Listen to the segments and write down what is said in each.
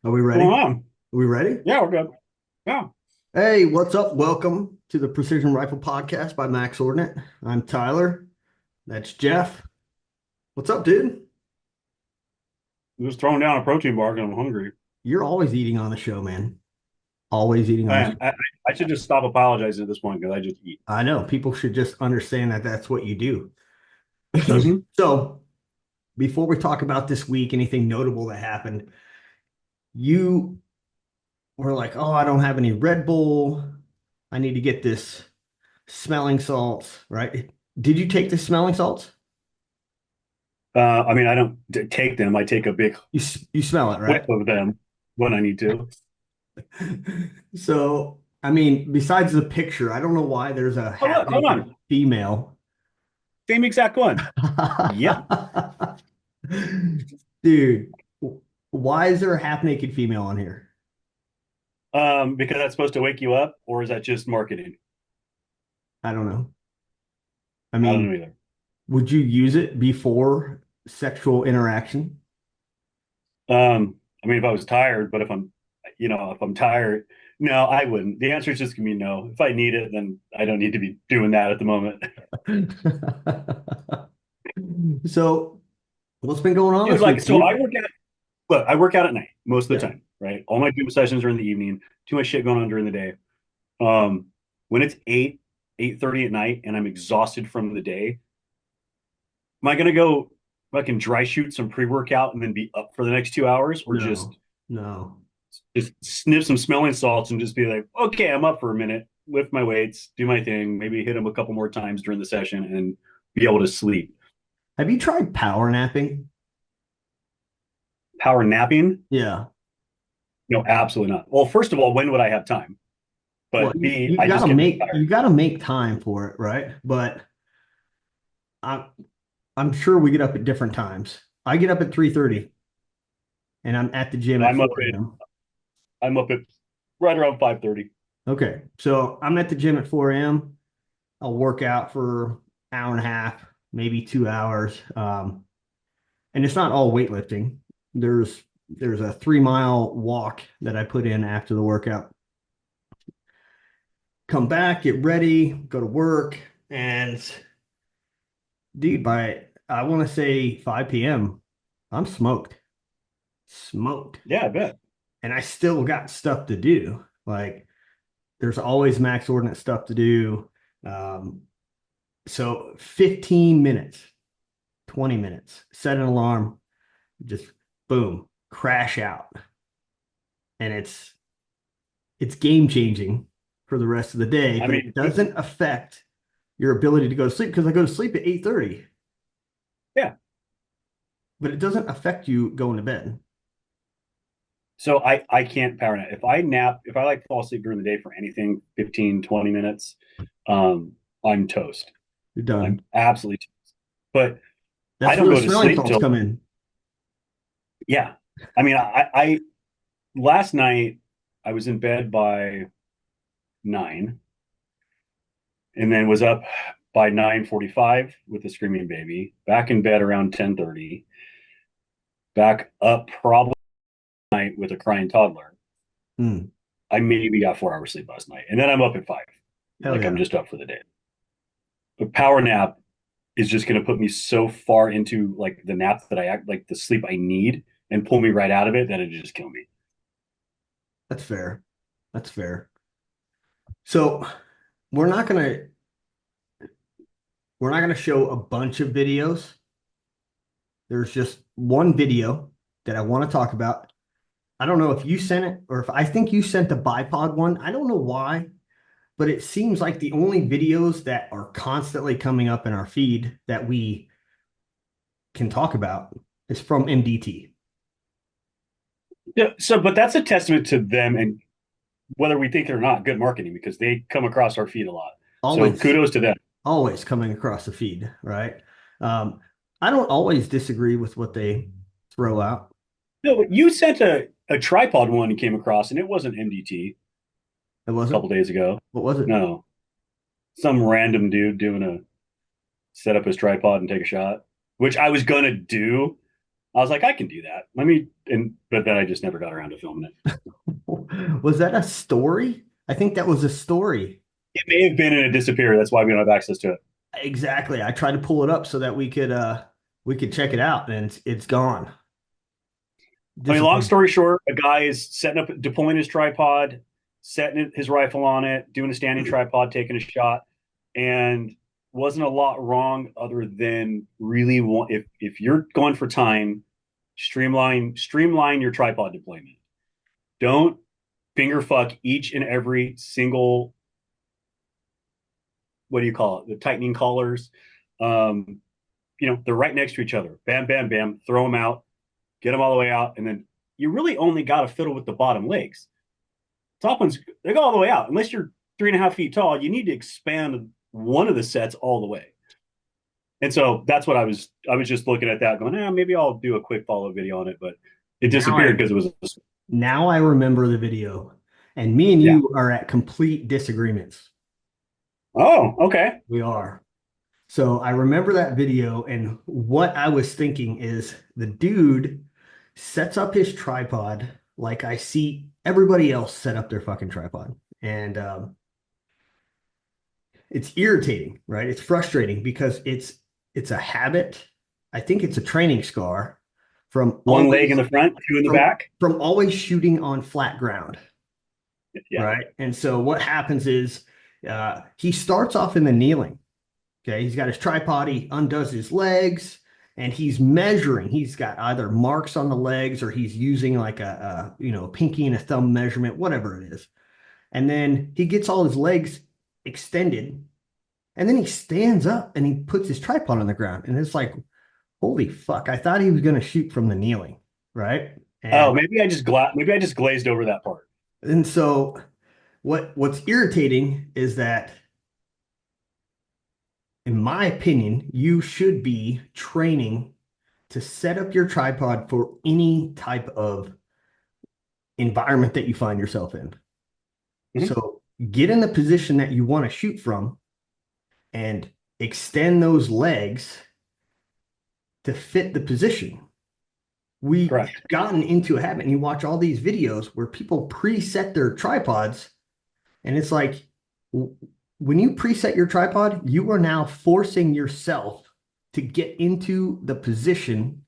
Are we What's going ready? on? Are we ready? Yeah, we're good. Yeah. Hey, what's up? Welcome to the Precision Rifle Podcast by Max Ordinate. I'm Tyler. That's Jeff. What's up, dude? I'm just throwing down a protein bar because I'm hungry. You're always eating on the show, man. Always eating on the show. Man, I should just stop apologizing at this point because I just eat. I know people should just understand that that's what you do. Hmm. So, before we talk about this week, anything notable that happened, you were like, "Oh, I don't have any Red Bull. I need to get this smelling salts, right?" Did you take the smelling salts? I mean, I don't take them. I take a big You smell it, whiff right? of them when I need to. So, I mean, besides the picture, I don't know why there's a Oh, half look, hold naked on. female. Same exact one. Yep. Dude, why is there a half naked female on here? Because that's supposed to wake you up, or is that just marketing? I don't know. I I don't know mean, either. would you use it before sexual interaction? I mean, if I was tired, but if I'm tired, no, I wouldn't. The answer is just gonna be no. If I need it, then I don't need to be doing that at the moment. So, what's been going on Dude, this week, like, so Steve? I work out at night most of the Yeah. time, right? All my gym sessions are in the evening. Too much shit going on during the day. Um, when it's 8:30 at night and I'm exhausted from the day, am I gonna go fucking dry shoot some pre-workout and then be up for the next 2 hours, or No, no. just sniff some smelling salts and just be like, okay, I'm up for a minute, lift my weights, do my thing, maybe hit them a couple more times during the session and be able to sleep. Have you tried power napping? Power napping? Yeah. No, absolutely not. Well, first of all, when would I have time? Well, But you, B, you I just gotta get make tired. you gotta make time for it, right? But I'm I'm sure we get up at different times. I get up at 3:30 and I'm at the gym at I'm up 4 at a.m. I'm up at right around 5:30. Okay. So I'm at the gym at 4 a.m. I'll work out for an hour and a half, maybe 2 hours. And it's not all weightlifting. There's a 3 mile walk that I put in after the workout. Come back, get ready, go to work, and dude, by I want to say 5 p.m., I'm smoked. Smoked. Yeah, I bet. And I still got stuff to do. Like there's always max ordinance stuff to do. Um, so 15 minutes, 20 minutes, set an alarm, just boom, crash out. And it's game changing for the rest of the day, I but it mean, doesn't affect your ability to go to sleep because I go to sleep at 8:30, yeah. but it doesn't affect you going to bed. So I can't power nap. If I like fall asleep during the day for anything 15, 20 minutes, um, I'm toast. You're I'm done. absolutely toast. But I That's don't where the go to smelling sleep salts till come in. yeah. I mean, I last night I was in bed by 9 and then was up by 9:45 with the screaming baby, back in bed around 10:30, back up probably night with a crying toddler. Mm, I maybe got 4 hours sleep last night. And then I'm up at 5. hell Like I'm yeah. just up for the day. But power nap is just going to put me so far into like the nap that I act like the sleep I need and pull me right out of it that it just kill me. That's fair. That's fair. So we're not gonna we're not gonna show a bunch of videos. There's just one video that I want to talk about. I don't know if you sent it or if I think you sent the bipod one. I don't know why, but it seems like the only videos that are constantly coming up in our feed that we can talk about is from MDT. Yeah, so but that's a testament to them and whether we think it or not, good marketing because they come across our feed a lot. So Always, kudos to them. always coming across the feed, right? Um, I don't always disagree with what they throw out. No, but you sent a tripod one you came across and it wasn't MDT It a wasn't. couple days ago. What was it? No, some random dude doing a set up his tripod and take a shot, which I was gonna do, I was like, I can do that. But then I just never got around to filming it. Was that a story? I think that was a story. It may have been and it disappeared. That's why we don't have access to it. Exactly. I tried to pull it up so that we could check it out and it's gone. I mean, long Disappointing. story short, a guy is deploying his tripod, setting his rifle on it, doing a standing tripod, taking a shot, and wasn't a lot wrong other than really if you're going for time, streamline your tripod deployment. Don't finger fuck each and every single, what do you call it? The tightening collars. Um, they're right next to each other. Bam, bam, bam. Throw them out, get them all the way out, and then you really only got to fiddle with the bottom legs. Top ones, they go all the way out. Unless you're 3.5 feet tall, you need to expand one of the sets all the way. And so that's what I was just looking at that, going, maybe I'll do a quick follow video on it, but it Now disappeared I because it was. now I remember the video. And me and Yeah. you are at complete disagreements. Oh, okay. We are. So I remember that video, and what I was thinking is the dude sets up his tripod like I see everybody else set up their fucking tripod. And it's irritating, right? It's frustrating because it's a habit. I think it's a training scar from One leg in always the front, two in the from back. from always shooting on flat ground, Yeah. right? And so what happens is he starts off in the kneeling. Okay, he's got his tripod, he undoes his legs, and he's measuring. He's got either marks on the legs or he's using like a pinky and a thumb measurement, whatever it is. And then he gets all his legs extended, and then he stands up and he puts his tripod on the ground. And it's like, holy fuck, I thought he was going to shoot from the kneeling, right? Oh, And maybe I just glazed over that part. and so what's irritating is that in my opinion, you should be training to set up your tripod for any type of environment that you find yourself in. Mhm. So get in the position that you want to shoot from and extend those legs to fit the position. We've Correct. gotten into a habit, and you watch all these videos where people preset their tripods, and it's like when you preset your tripod, you are now forcing yourself to get into the position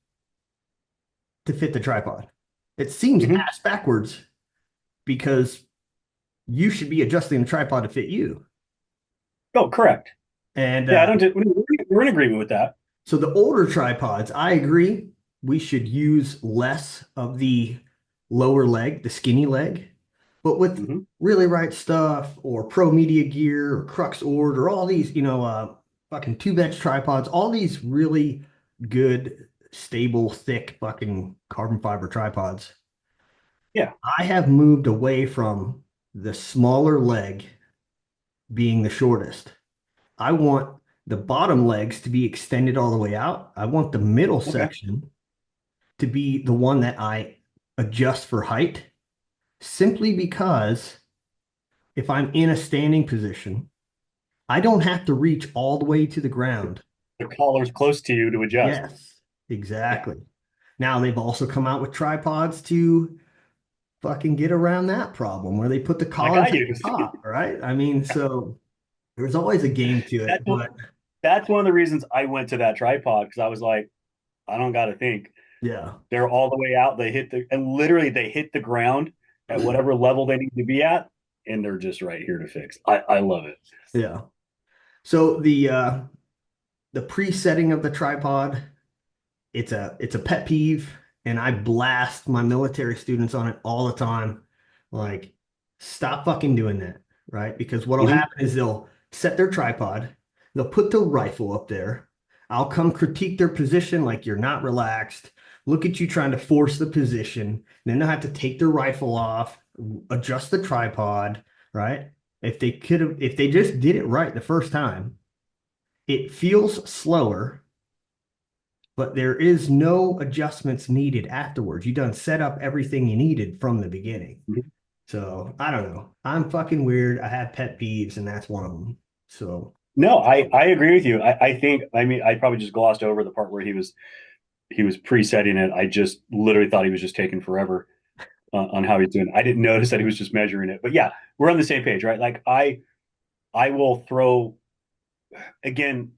to fit the tripod. It seems Hmm. ass backwards because you should be adjusting the tripod to fit you. Oh, correct. And Yeah, I don't. We're in agreement with that. so the older tripods, I agree, we should use less of the lower leg, the skinny leg. But with Hmm. really right stuff or pro media gear or crux ord or all these, fucking tube edge tripods, all these really good, stable, thick fucking carbon fiber tripods. Yeah. I have moved away from the smaller leg being the shortest. I want the bottom legs to be extended all the way out. I want the middle Okay. section to be the one that I adjust for height simply because if I'm in a standing position, I don't have to reach all the way to the ground. The collar's close to you to adjust. Yes, Yeah. exactly. Now they've also come out with tripods to fucking get around that problem where they put the Like I collars at the use. top, right? I mean, so there's always a game to That's it, one, but that's one of the reasons I went to that tripod because I was like, I don't got to think. yeah, They're all the way out. And literally they hit the ground at whatever level they need to be at, and they're just right here to fix. I love it. yeah. So the presetting of the tripod, it's a pet peeve, and I blast my military students on it all the time. Like, stop fucking doing that, right? Because what'll Hmm. happen is they'll set their tripod, they'll put the rifle up there. I'll come critique their position like you're not relaxed. Look at you trying to force the position. Then they'll have to take their rifle off, adjust the tripod, right? If they just did it right the first time, it feels slower, but there is no adjustments needed afterwards. You done set up everything you needed from the beginning. So I don't know. I'm fucking weird. I have pet peeves, and that's one of them. So No, I agree with you. I think, I mean, I probably just glossed over the part where he was he was presetting it. I just literally thought he was just taking forever on how he's doing it. I didn't notice that he was just measuring it. But yeah, we're on the same page, right? Like I will throw again.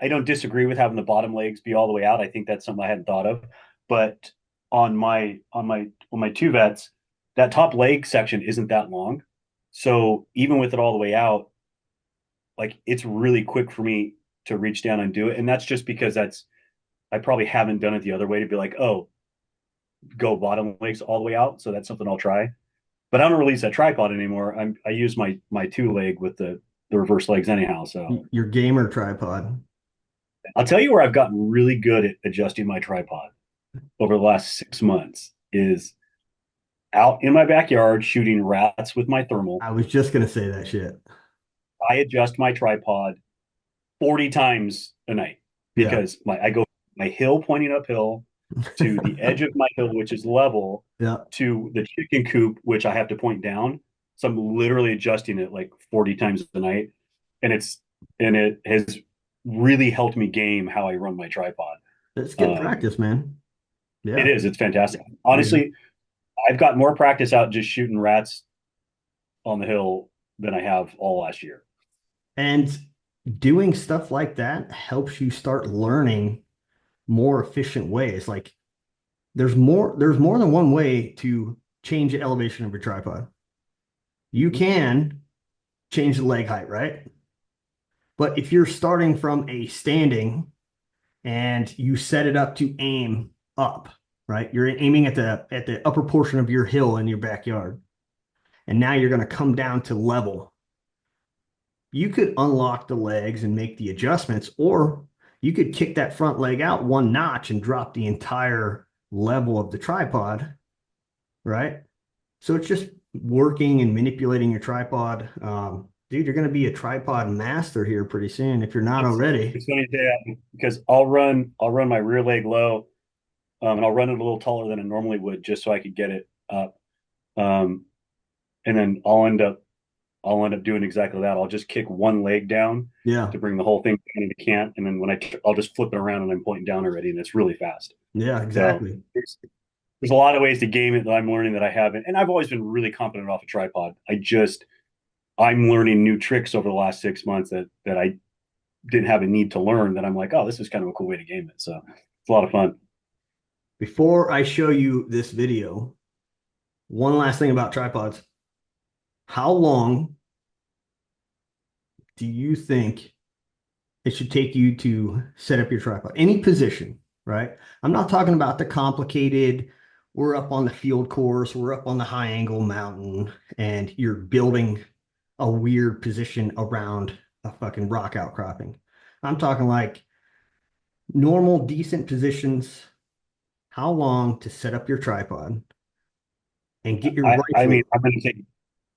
I don't disagree with having the bottom legs be all the way out. I think that's something I hadn't thought of. But on my two vets, that top leg section isn't that long. So even with it all the way out, like it's really quick for me to reach down and do it. And that's just because that's I probably haven't done it the other way to be like, oh, go bottom legs all the way out. So that's something I'll try. But I don't release that tripod anymore. I use my two leg with the reverse legs anyhow. So Your gamer tripod. I'll tell you where I've gotten really good at adjusting my tripod over the last 6 months is out in my backyard shooting rats with my thermal. I was just gonna say that shit. I adjust my tripod 40 times a night Yeah. because I go my hill pointing uphill to the edge of my hill, which is level, Yeah. to the chicken coop, which I have to point down. So I'm literally adjusting it like 40 times a night. And it has really helped me game how I run my tripod. It's good Um, practice, man. it Yeah. is, it's fantastic. Yeah. Honestly, I've got more practice out just shooting rats on the hill than I have all last year. And doing stuff like that helps you start learning more efficient ways. Like there's more than one way to change the elevation of your tripod. You can change the leg height, right? But if you're starting from a standing and you set it up to aim up, right? You're aiming at the upper portion of your hill in your backyard. And now you're going to come down to level. You could unlock the legs and make the adjustments, or you could kick that front leg out one notch and drop the entire level of the tripod, right? So it's just working and manipulating your tripod. Dude, you're going to be a tripod master here pretty soon if you're not It's already. it's funny to say that because I'll run my rear leg low, and I'll run it a little taller than I normally would just so I could get it up. Um, and then I'll end up doing exactly that. I'll just kick one leg down Yeah. to bring the whole thing into cant, and then I'll just flip it around and I'm pointing down already, and it's really fast. Yeah, So exactly. there's a lot of ways to game it that I'm learning that I haven't, and I've always been really competent off a tripod. I'm learning new tricks over the last 6 months that I didn't have a need to learn. That I'm like, oh, this is kind of a cool way to game it. So it's a lot of fun. Before I show you this video, one last thing about tripods. How long do you think it should take you to set up your tripod? Any position, right? I'm not talking about the complicated, we're up on the field course, we're up on the high angle mountain, and you're building a weird position around a fucking rock outcropping. I'm talking like normal, decent positions. How long to set up your tripod and get your I mean, rifle?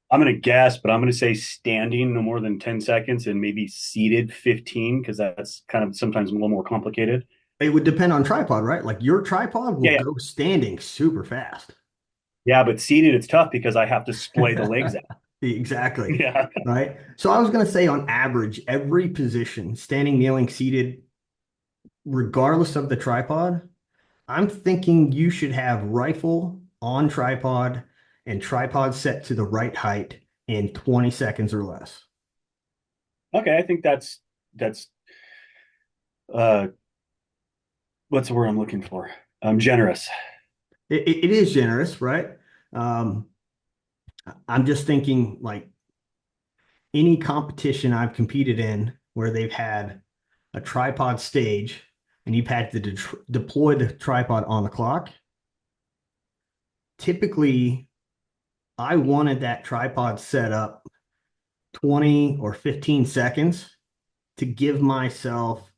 I'm gonna guess, but I'm gonna say standing no more than 10 seconds and maybe seated 15 because that's kind of sometimes a little more complicated. It would depend on tripod, right? Like your tripod will Yeah, yeah, go standing super fast. yeah, but seated it's tough because I have to splay the legs out. Exactly. Yeah. Right. So I was going to say on average, every position, standing, kneeling, seated, regardless of the tripod, I'm thinking you should have rifle on tripod and tripod set to the right height in 20 seconds or less. Okay, I think that's uh what's the word I'm looking for? Generous. It is generous, right? Um, I'm just thinking like any competition I've competed in where they've had a tripod stage and you've had to deploy the tripod on the clock, typically I wanted that tripod set up 20 or 15 seconds to give myself,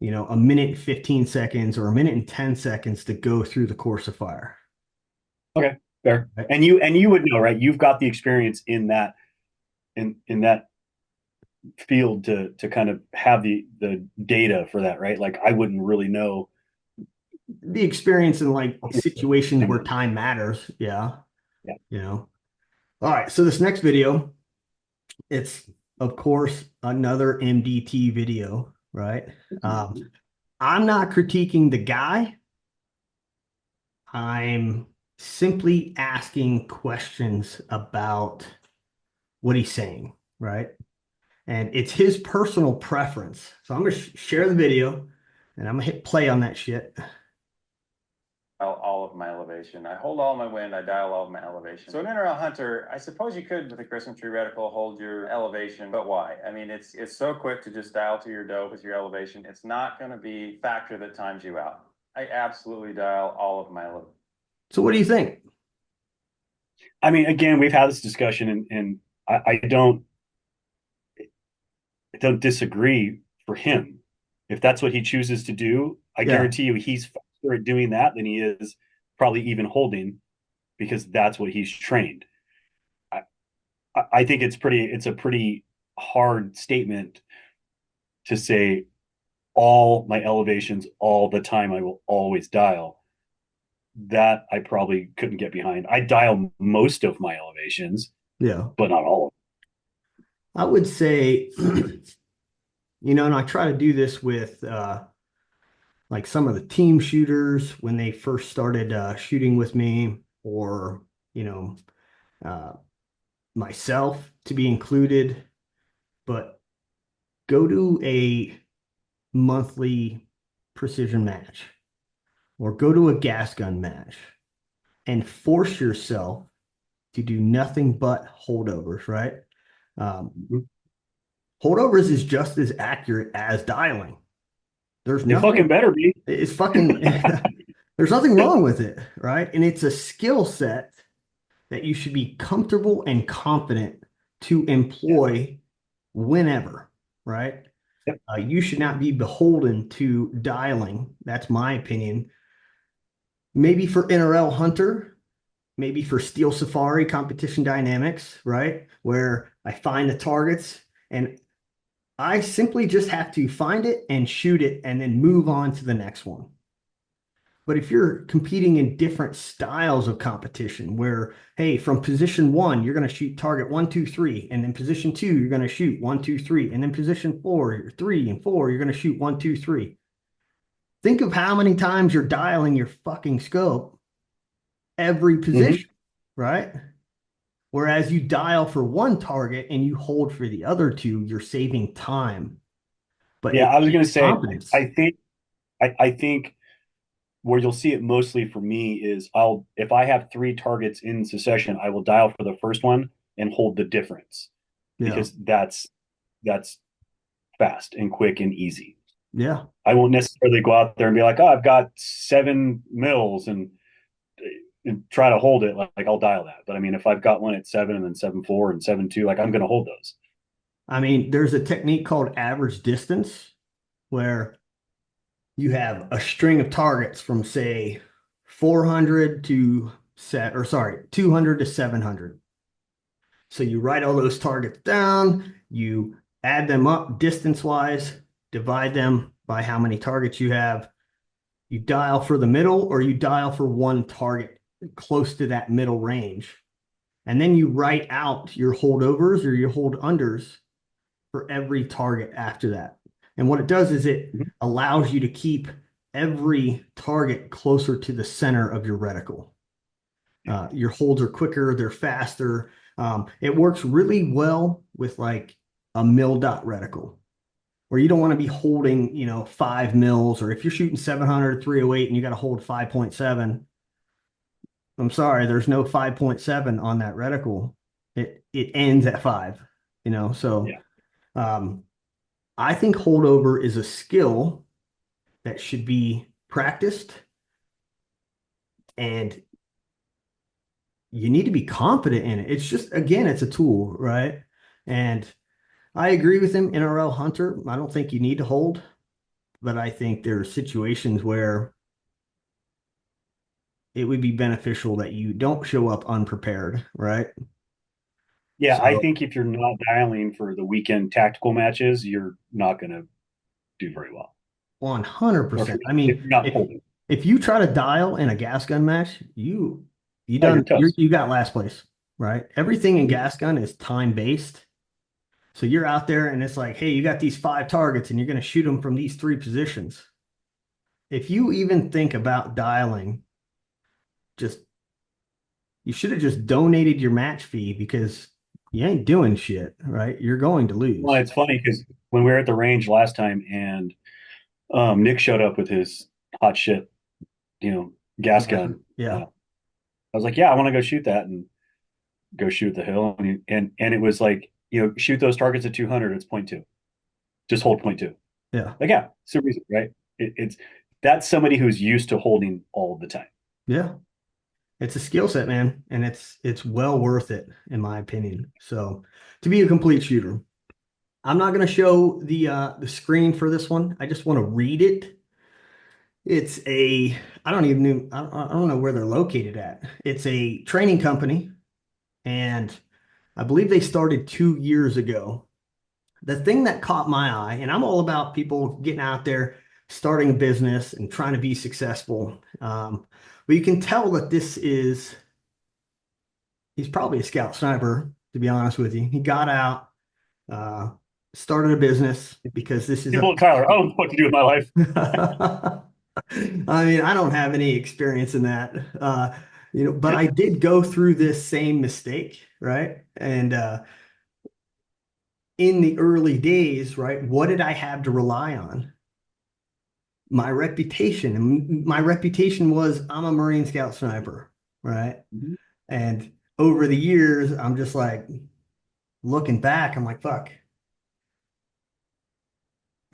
a minute and 15 seconds or a minute and 10 seconds to go through the course of fire. Okay, fair. Right? And you would know, right? You've got the experience in that field to kind of have the data for that, right? Like I wouldn't really know. The experience in like situations where Yeah. time matters. Yeah. Yeah. You know. All right. So this next video, it's of course another MDT video, right? Um, I'm not critiquing the guy. I'm simply asking questions about what he's saying, right? And it's his personal preference. So I'm going to share the video and I'm going to hit play on that shit. All of my elevation. I hold all my wind, I dial all of my elevation. So an NRL hunter, I suppose you could with a Christmas tree reticle hold your elevation, but why? I mean, it's so quick to just dial to your doe with your elevation. It's not going to be a factor that times you out. I absolutely dial all of my elevation. So what do you think? I mean, again, we've had this discussion, and I don't disagree for him. If that's what he chooses to do, I Yeah. guarantee you he's faster at doing that than he is probably even holding, because that's what he's trained. I, I think it's a pretty hard statement to say all my elevations all the time I will always dial. That I probably couldn't get behind. I dial most of my elevations, Yeah. but not all of I would say, and I try to do this with like some of the team shooters when they first started shooting with me, or, you know, uh, myself to be included. But go to a monthly precision match or go to a gas gun match and force yourself to do nothing but holdovers, right? Um, them. Holdovers is just as accurate as dialing. There's It fucking nothing, better be. it's fucking, there's nothing wrong with it, right? And it's a skill set that you should be comfortable and confident to Yeah. employ whenever, right? Yep. You should not be beholden to dialing. That's my opinion. Maybe for NRL Hunter, maybe for Steel Safari competition dynamics, right? Where I find the targets and I simply just have to find it and shoot it and then move on to the next one. But if you're competing in different styles of competition where, hey, from position one, you're going to shoot target one, two, three. And then position two, you're going to shoot one, two, three. And then position four, three, and four, you're going to shoot one, two, three. Think of how many times you're dialing your fucking scope every Mm-hmm. position, right? Whereas you dial for one target and you hold for the other two, you're saving time, but Yeah, it I was gonna takes say, confidence. I think where you'll see it mostly for me is I'll if I have three targets in succession, I will dial for the first one and hold the difference, Yeah. because that's fast and quick and easy. Yeah. I won't necessarily go out there and be like, oh, I've got 7 mils and try to hold it. Like I'll dial that. But I mean, if I've got one at 7 and then 7.4 and 7.2, like I'm going to hold those. I mean, there's a technique called average distance where you have a string of targets from, say, 400 to set, or sorry, 200 to 700. So you write all those targets down, you add them up distance wise, divide them by how many targets you have. You dial for the middle or you dial for one target close to that middle range. And then you write out your holdovers or your hold unders for every target after that. And what it does is it Mhm. allows you to keep every target closer to the center of your reticle. Yeah. Your holds are quicker, they're faster. It works really well with like a mil dot reticle where you don't want to be holding, 5 mils, or if you're shooting 700, 308 and you got to hold 5.7. I'm sorry, there's no 5.7 on that reticle. It ends at five, so Yeah. um, I think holdover is a skill that should be practiced, and you need to be confident in it. It's just, again, it's a tool, right? And I agree with him, NRL Hunter. I don't think you need to hold, but I think there are situations where it would be beneficial that you don't show up unprepared, right? Yeah. I So think if you're not dialing for the weekend tactical matches, you're not going to do very well. Or 100%. I if mean, you're not if holding, if you try to dial in a gas gun match, you oh, you're done toast. you got last place, right? Everything in Mhm. gas gun is time based. So you're out there and it's like, hey, you got these five targets and you're going to shoot them from these three positions. if you even think about dialing, just you should have just donated your match fee because you ain't doing shit, right? You're going to Well, lose. it's funny because when we were at the range last time and Nick showed up with his hot shit, gas gun. Yeah. I was like, yeah, I want to go shoot that and go shoot the hill. And it was like, shoot those targets at 200. It's point two. Just hold point two. Yeah. Like, yeah, super easy, right? It's that's somebody who's used to holding all the time. Yeah. It's a skill set, man, and it's well worth it in my opinion. So, to be a complete shooter, I'm not going to show the screen for this one. I just want to read it. It's a I don't even know I don't know where they're located at. It's a training company, and I believe they started 2 years ago. The thing that caught my eye, and I'm all about people getting out there, starting a business and trying to be successful. But you can tell that he's probably a scout sniper, to be honest with you. He got out, uh, started a business because this is People, Tyler, I don't know what to do with my life. I mean, I don't have any experience in that. But I did go through this same mistake, right? And in the early days, right, what did I have to rely on? My reputation. And my reputation was I'm a Marine Scout sniper, right? Mhm. And over the years, I'm just like looking back, I'm like, fuck,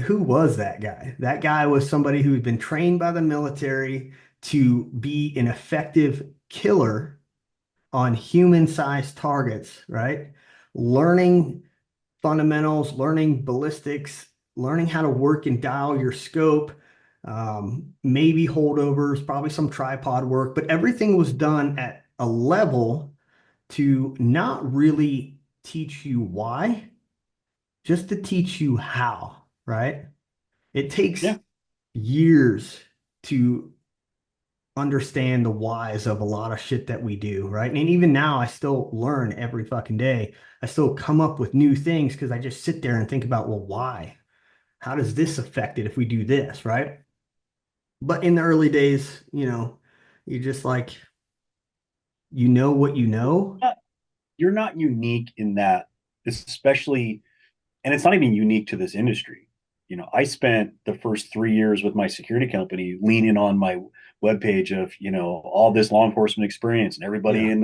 who was that guy? That guy was somebody who's been trained by the military to be an effective killer on human-sized targets, right? Learning fundamentals, learning ballistics, learning how to work and dial your scope, maybe holdovers, probably some tripod work, but everything was done at a level to not really teach you why, just to teach you how, right? It takes Yeah. years to understand the whys of a lot of shit that we do, right? And even now, I still learn every fucking day. I still come up with new things because I just sit there and think about, well, why? How does this affect it if we do this, right? But in the early days, you just like, you know what you know. You're not unique in that, especially, and it's not even unique to this industry. I spent the first 3 years with my security company leaning on my webpage of, all this law enforcement experience, and everybody Yeah. in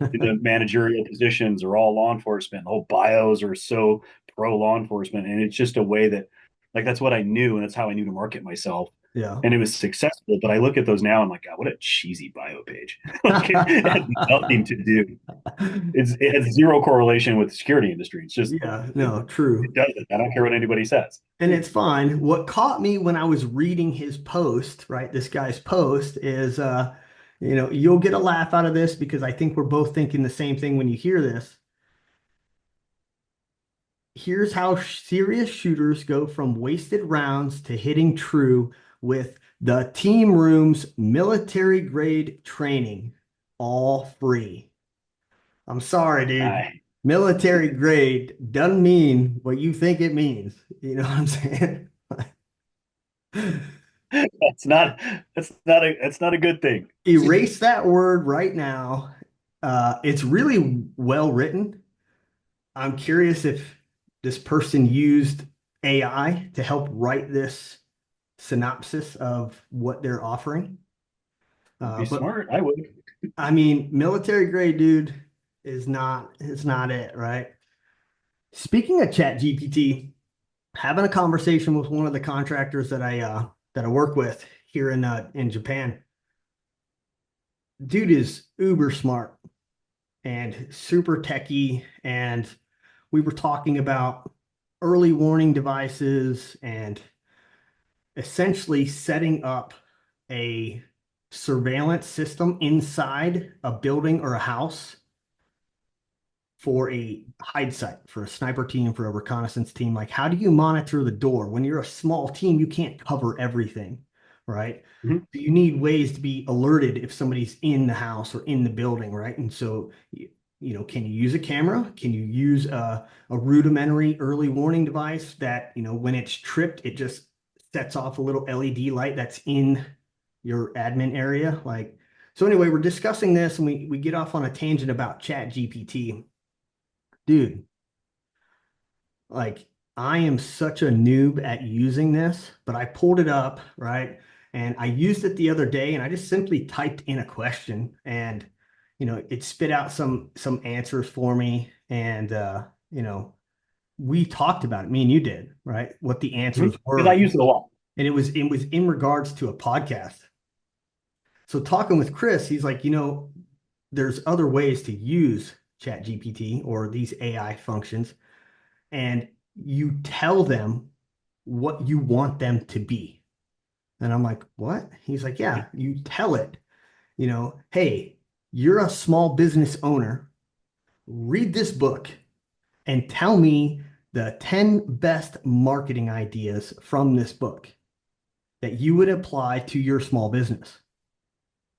the managerial positions are all law enforcement. The whole bios are so pro law enforcement. And it's just a way that, like, that's what I knew, and that's how I knew to market myself. Yeah. And it was successful. But I look at those now and I'm like, God, what a cheesy bio page. Like, it had nothing to do. It has zero correlation with the security industry. It's just Yeah, it, no, it true. doesn't. I don't care what anybody says. And it's fine. What caught me when I was reading his post, right? This guy's post is, you'll get a laugh out of this because I think we're both thinking the same thing when you hear this. Here's how serious shooters go from wasted rounds to hitting true with the team room's military grade training, all free. I'm sorry, dude. I, Military grade doesn't mean what you think it means. You know what I'm saying? that's not a good thing. Erase that word right now. It's really well written. I'm curious if this person used AI to help write this synopsis of what they're offering. Be But smart. I would. I mean, military grade dude is not it, right? Speaking of Chat GPT, having a conversation with one of the contractors that I work with here in Japan. Dude is uber smart and super techie, and we were talking about early warning devices and essentially setting up a surveillance system inside a building or a house for a hide site, for a sniper team, for a reconnaissance team. Like, how do you monitor the door? When you're a small team, you can't cover everything, right? Mhm. You need ways to be alerted if somebody's in the house or in the building, right? And so, can you use a camera? Can you use a rudimentary early warning device that, when it's tripped, it just sets off a little LED light that's in your admin area. Like, so anyway, we're discussing this and we get off on a tangent about Chat GPT. Dude, like I am such a noob at using this, but I pulled it up, right? And I used it the other day and I just simply typed in a question and it spit out some answers for me. And we talked about it, me and you did, right? What the answers Because were. I use it a lot. And it was in regards to a podcast. So talking with Chris, he's like, there's other ways to use Chat GPT or these AI functions, and you tell them what you want them to be. And I'm like, what? He's like, yeah, you tell it, hey, you're a small business owner. Read this book and tell me the 10 best marketing ideas from this book that you would apply to your small business.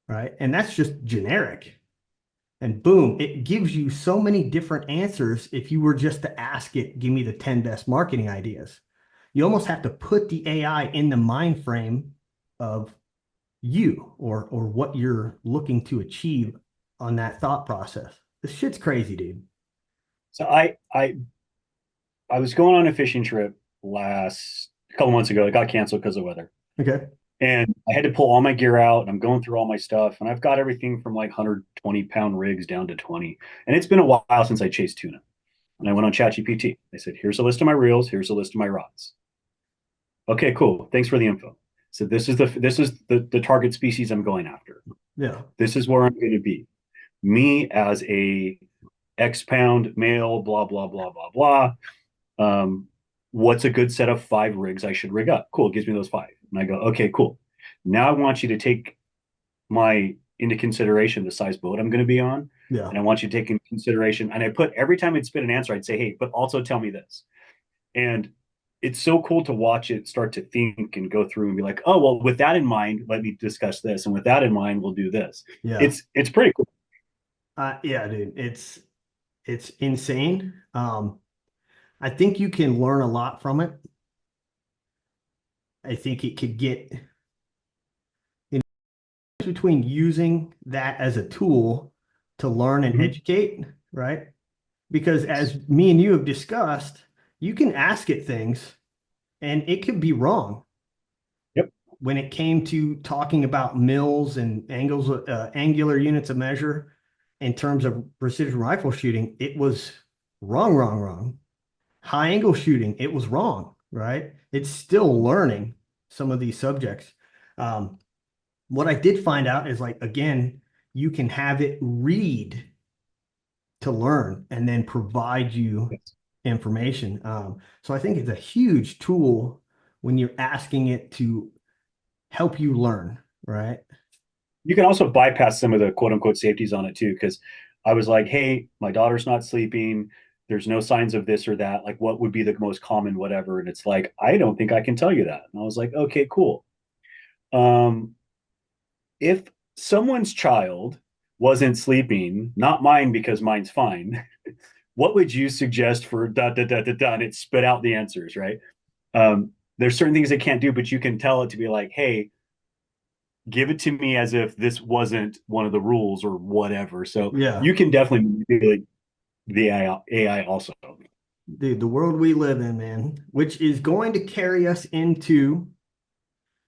Right. And that's just generic. And boom, it gives you so many different answers if you were just to ask it, give me the 10 best marketing ideas. You almost have to put the AI in the mind frame of you or what you're looking to achieve on that thought process. This shit's crazy, dude. So I was going on a fishing trip a couple months ago. It got canceled because of weather. Okay. And I had to pull all my gear out and I'm going through all my stuff. And I've got everything from like 120-pound rigs down to 20. And it's been a while since I chased tuna. And I went on ChatGPT. I said, here's a list of my reels, here's a list of my rods. Okay, cool. Thanks for the info. So this is the target species I'm going after. Yeah. This is where I'm going to be. Me as a X pound male, blah, blah, blah, blah, blah. What's a good set of 5 rigs I should rig up? Cool. It gives me those 5. And I go, okay, cool. Now I want you to take into consideration the size boat I'm going to be on. Yeah. And I want you to take into consideration. And I put every time I'd spit an answer, I'd say, hey, but also tell me this. And it's so cool to watch it start to think and go through and be like, oh, well, with that in mind, let me discuss this. And with that in mind, we'll do this. Yeah. It's pretty cool. Yeah, dude. It's insane. I think you can learn a lot from it. I think it could get between using that as a tool to learn and educate, right? Because as me and you have discussed, you can ask it things and it could be wrong. Yep. When it came to talking about mils and angles, angular units of measure in terms of precision rifle shooting, it was wrong. High angle shooting, it was wrong, right? It's still learning some of these subjects. What I did find out is like, again, you can have it read to learn and then provide you information. So I think it's a huge tool when you're asking it to help you learn, right? You can also bypass some of the quote unquote safeties on it too, because I was like, hey, my daughter's not sleeping. There's no signs of this or that. Like, what would be the most common whatever? And it's like, I don't think I can tell you that. And I was like, okay, cool. If someone's child wasn't sleeping, not mine because mine's fine, what would you suggest for da da da da da? And it spit out the answers, right? There's certain things it can't do, but you can tell it to be like, hey, give it to me as if this wasn't one of the rules or whatever. So Yeah, you can definitely manipulate the AI also. dude, the world we live in, man, which is going to carry us into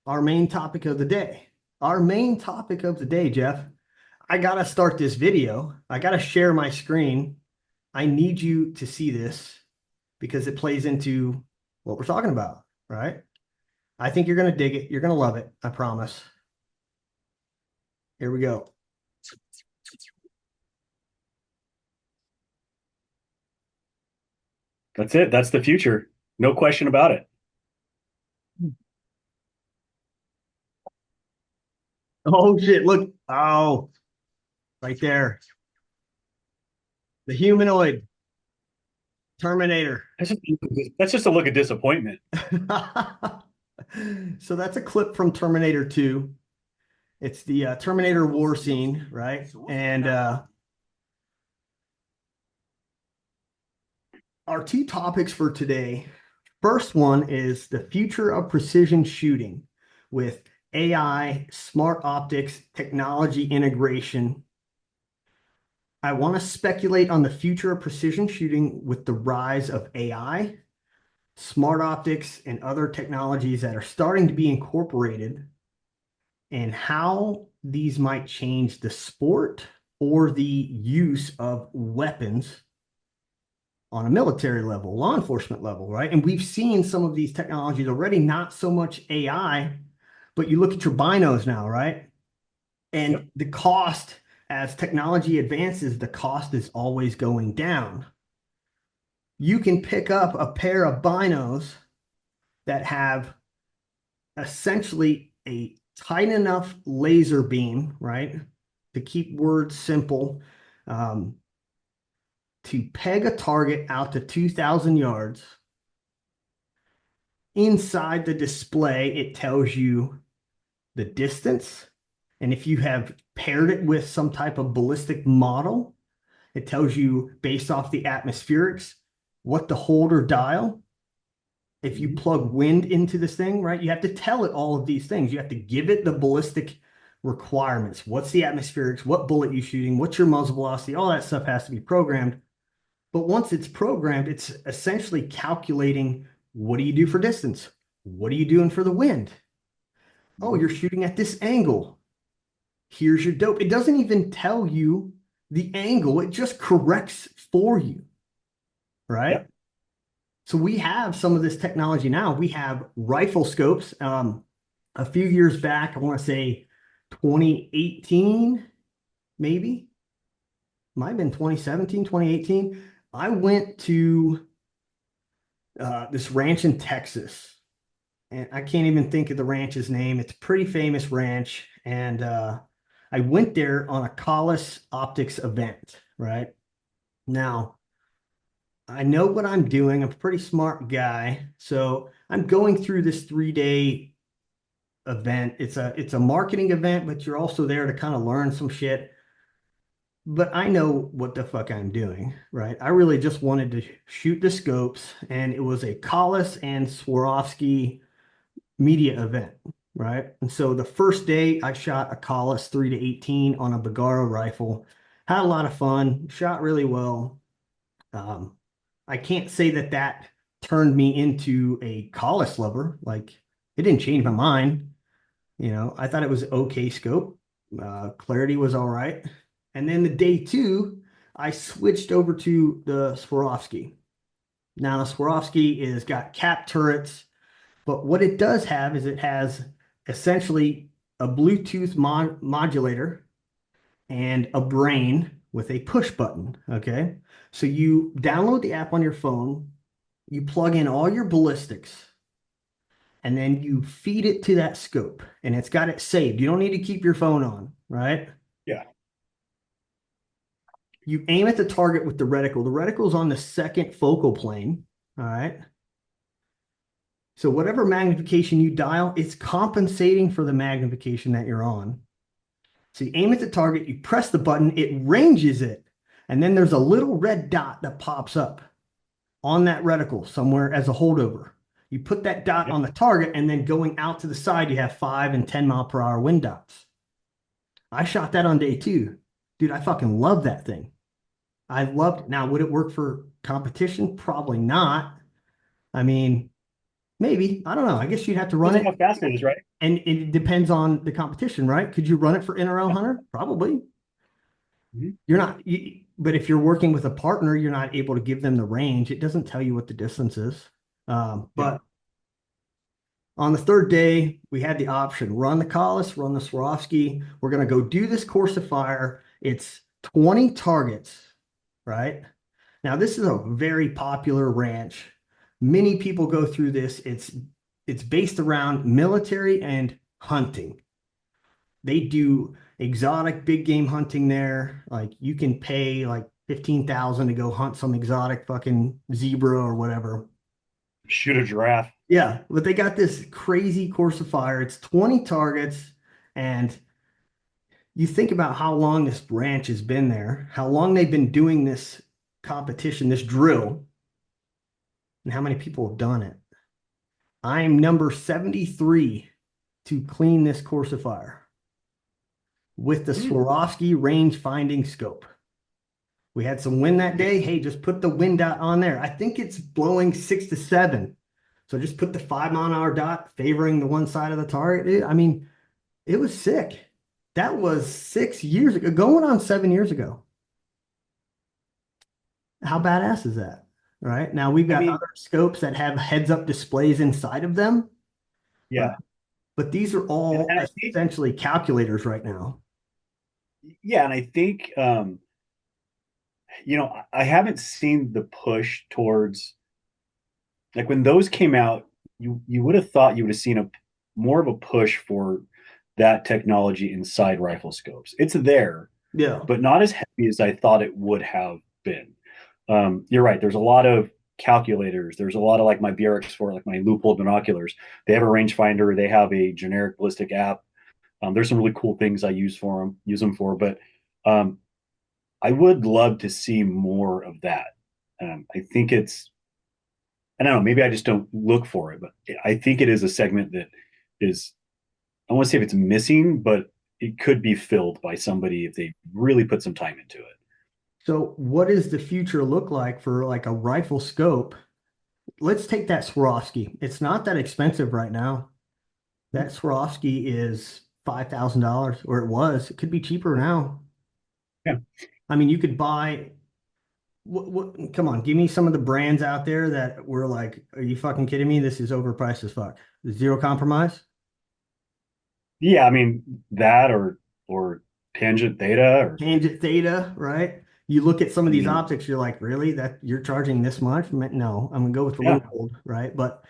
our main topic of the day. Our main topic of the day, Jeff. I gotta start this video. I gotta share my screen. I need you to see this because it plays into what we're talking about, right? I think you're gonna dig it. You're gonna love it. I promise. Here we go. That's it. That's the future. No question about it. Oh shit, look. Oh, right there. The humanoid Terminator. That's just a look of disappointment. So that's a clip from Terminator 2. It's the Terminator war scene, right? And our two topics for today First one is the future of precision shooting with AI, smart optics, technology integration. I want to speculate on the future of precision shooting with the rise of AI, smart optics, and other technologies that are starting to be incorporated, and how these might change the sport or the use of weapons on a military level, law enforcement level, right? And we've seen some of these technologies already, not so much AI, but you look at your binos now, right? And Yep. the cost, as technology advances, the cost is always going down. You can pick up a pair of binos that have essentially a tight enough laser beam, right? To keep words simple, to peg a target out to 2,000 yards. Inside the display, it tells you the distance. And if you have paired it with some type of ballistic model, it tells you based off the atmospherics what to hold or dial. If you plug wind into this thing, right, you have to tell it all of these things. You have to give it the ballistic requirements. What's the atmospherics? What bullet you shooting? What's your muzzle velocity? All that stuff has to be programmed. But once it's programmed, it's essentially calculating what do you do for distance? What are you doing for the wind? Oh, you're shooting at this angle. Here's your dope. It doesn't even tell you the angle, it just corrects for you, right? Yep. So we have some of this technology now. We have rifle scopes. A few years back, I want to say 2018, maybe. Might have been 2017, 2018. I went to this ranch in Texas, and I can't even think of the ranch's name. It's a pretty famous ranch, and I went there on a Collis Optics event, right? Now, I know what I'm doing. I'm a pretty smart guy, so I'm going through this 3-day event. It's a marketing event, but you're also there to kind of learn some shit. But I know what the fuck I'm doing, right? I really just wanted to shoot the scopes, and it was a Collis and Swarovski media event, right? And so the first day I shot a Collis 3-18 on a Bergara rifle, had a lot of fun, shot really well. I can't say that that turned me into a Collis lover. Like, it didn't change my mind. You know, I thought it was okay scope. Clarity was all right. And then the day two, I switched over to the Swarovski. Now the Swarovski is got cap turrets, but what it does have is it has essentially a Bluetooth modulator and a brain with a push button. Okay. So you download the app on your phone, you plug in all your ballistics, and then you feed it to that scope, and it's got it saved. You don't need to keep your phone on, right? Yeah. You aim at the target with the reticle. The reticle is on the second focal plane. All right. So whatever magnification you dial, it's compensating for the magnification that you're on. So you aim at the target, you press the button, it ranges it. And then there's a little red dot that pops up on that reticle somewhere as a holdover. You put that dot on the target, and then going out to the side, you have 5 and 10 mile per hour wind dots. I shot that on day 2. Dude, I fucking love that thing. I loved it. Now, would it work for competition? Probably not. I mean, maybe. I don't know. I guess you'd have to run Depends on it. how fast it is, right? And it depends on the competition, right? Could you run it for NRL Hunter? Probably. You're not, but if you're working with a partner, you're not able to give them the range. It doesn't tell you what the distance is. But on the third day, we had the option, run the Collis, run the Swarovski. We're going to go do this course of fire. It's 20 targets, right? Now, this is a very popular ranch. Many people go through this. It's based around military and hunting. They do exotic big game hunting there. Like, you can pay like 15,000 to go hunt some exotic fucking zebra or whatever. Shoot a giraffe. Yeah, but they got this crazy course of fire. It's 20 targets, and you think about how long this ranch has been there, how long they've been doing this competition, this drill, and how many people have done it. I'm number 73 to clean this course of fire with the Hmm. Swarovski range finding scope. We had some wind that day. Hey, just put the wind dot on there. I think it's blowing 6 to 7. So just put the 5 mile an hour dot favoring the one side of the target. I mean, it was sick. That was 6 years ago, going on 7 years ago. How badass is that? Right now, we've I got mean, other scopes that have heads up displays inside of them, right? yeah. But these are all And I think, essentially calculators right now. yeah, and I think, I haven't seen the push towards, like, when those came out, you would have thought you would have seen a more of a push for that technology inside rifle scopes. It's there, Yeah. but not as heavy as I thought it would have been. You're right. There's a lot of calculators. There's a lot of, like, my BRX4, like my loophole binoculars. They have a rangefinder. They have a generic ballistic app. There's some really cool things I use them for, but um, I would love to see more of that. I think I don't know, maybe I just don't look for it, but I think it is a segment that is, I want to say if it's missing, but it could be filled by somebody if they really put some time into it. So what does the future look like for like a rifle scope? Let's take that Swarovski. It's not that expensive right now. That Swarovski is $5,000, or it was. It could be cheaper now. Yeah. I mean, you could buy come on, give me some of the brands out there that were like, are you fucking kidding me? This is overpriced as fuck. Zero compromise. Yeah, I mean that or tangent theta or Tangent theta, right? You look at some of I these mean, optics, you're like, really? That you're charging this much? No, I'm gonna go with the yeah. Leopold, right? But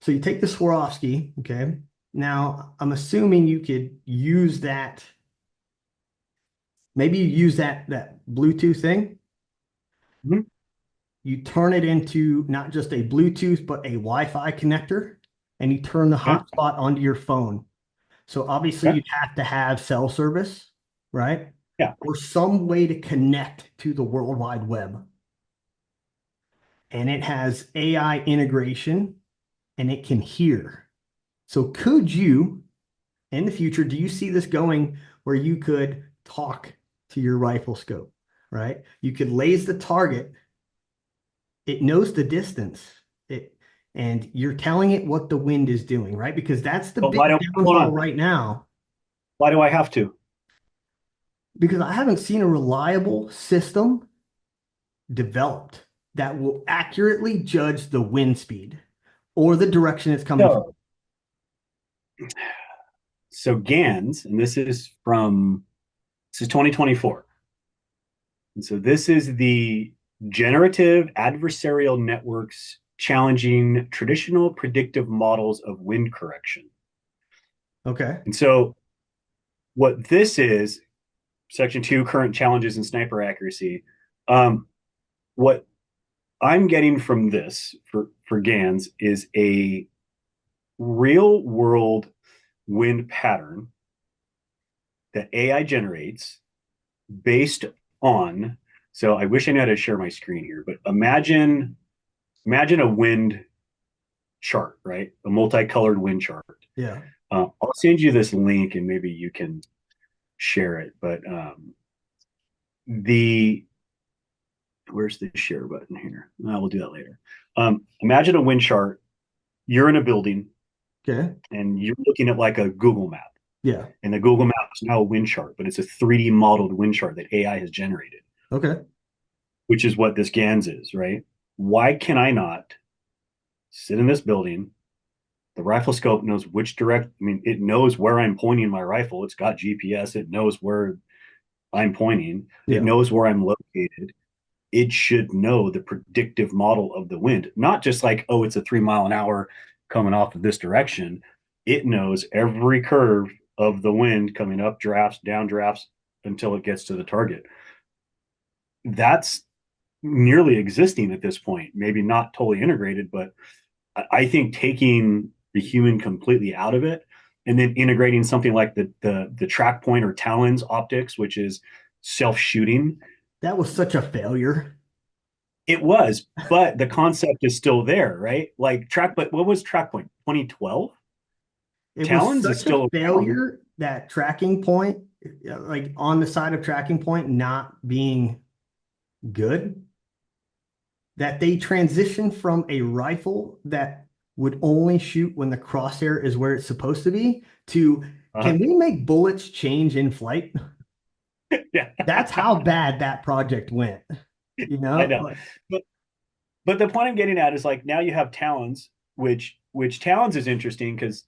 so you take the Swarovski, okay? Now I'm assuming you could use that. Maybe you use that Bluetooth thing. Mhm. You turn it into not just a Bluetooth, but a Wi-Fi connector, and you turn the Okay. hotspot onto your phone. So obviously Okay. you'd have to have cell service, right? Yeah. Or some way to connect to the World Wide Web. And it has AI integration and it can hear. So could you, in the future, do you see this going where you could talk to your rifle scope, right? You could laze the target, it knows the distance, and you're telling it what the wind is doing, right? Because that's the But why big don't hold downfall on? right now. Why do I have to? Because I haven't seen a reliable system developed that will accurately judge the wind speed or the direction it's coming from. So, so GANs, and this is 2024. And so this is the generative adversarial networks challenging traditional predictive models of wind correction. Okay. And so what this is, section 2, current challenges in sniper accuracy. What I'm getting from this for GANs is a real world wind pattern that AI generates based on. So I wish I knew how to share my screen here, but imagine a wind chart, right? A multicolored wind chart. Yeah. I'll send you this link and maybe you can share it. But the where's the share button here? We'll do that later. Imagine a wind chart. You're in a building Okay. and you're looking at like a Google map. Yeah. And the Google map is now a wind chart, but it's a 3D modeled wind chart that AI has generated, Okay. which is what this GANS is, right? Why can I not sit in this building? The rifle scope knows which direct, I mean, it knows where I'm pointing my rifle. It's got GPS. It knows where I'm pointing. It Yeah. knows where I'm located. It should know the predictive model of the wind, not just like, oh, it's a 3 mile an hour coming off of this direction. It knows every curve of the wind coming up drafts, down drafts until it gets to the target. That's nearly existing at this point. Maybe not totally integrated, but I think taking the human completely out of it and then integrating something like the track point or talons optics, which is self shooting. That was such a failure. It was, but the concept is still there, right? Like but what was track point? 2012? It was Talons is such a still around. failure that tracking point, like on the side of tracking point not being good, that they transitioned from a rifle that would only shoot when the crosshair is where it's supposed to be to Uh, can we make bullets change in flight? yeah, That's how bad that project went. You I know, know. But but the point I'm getting at is like now you have Talons, which Talons is interesting because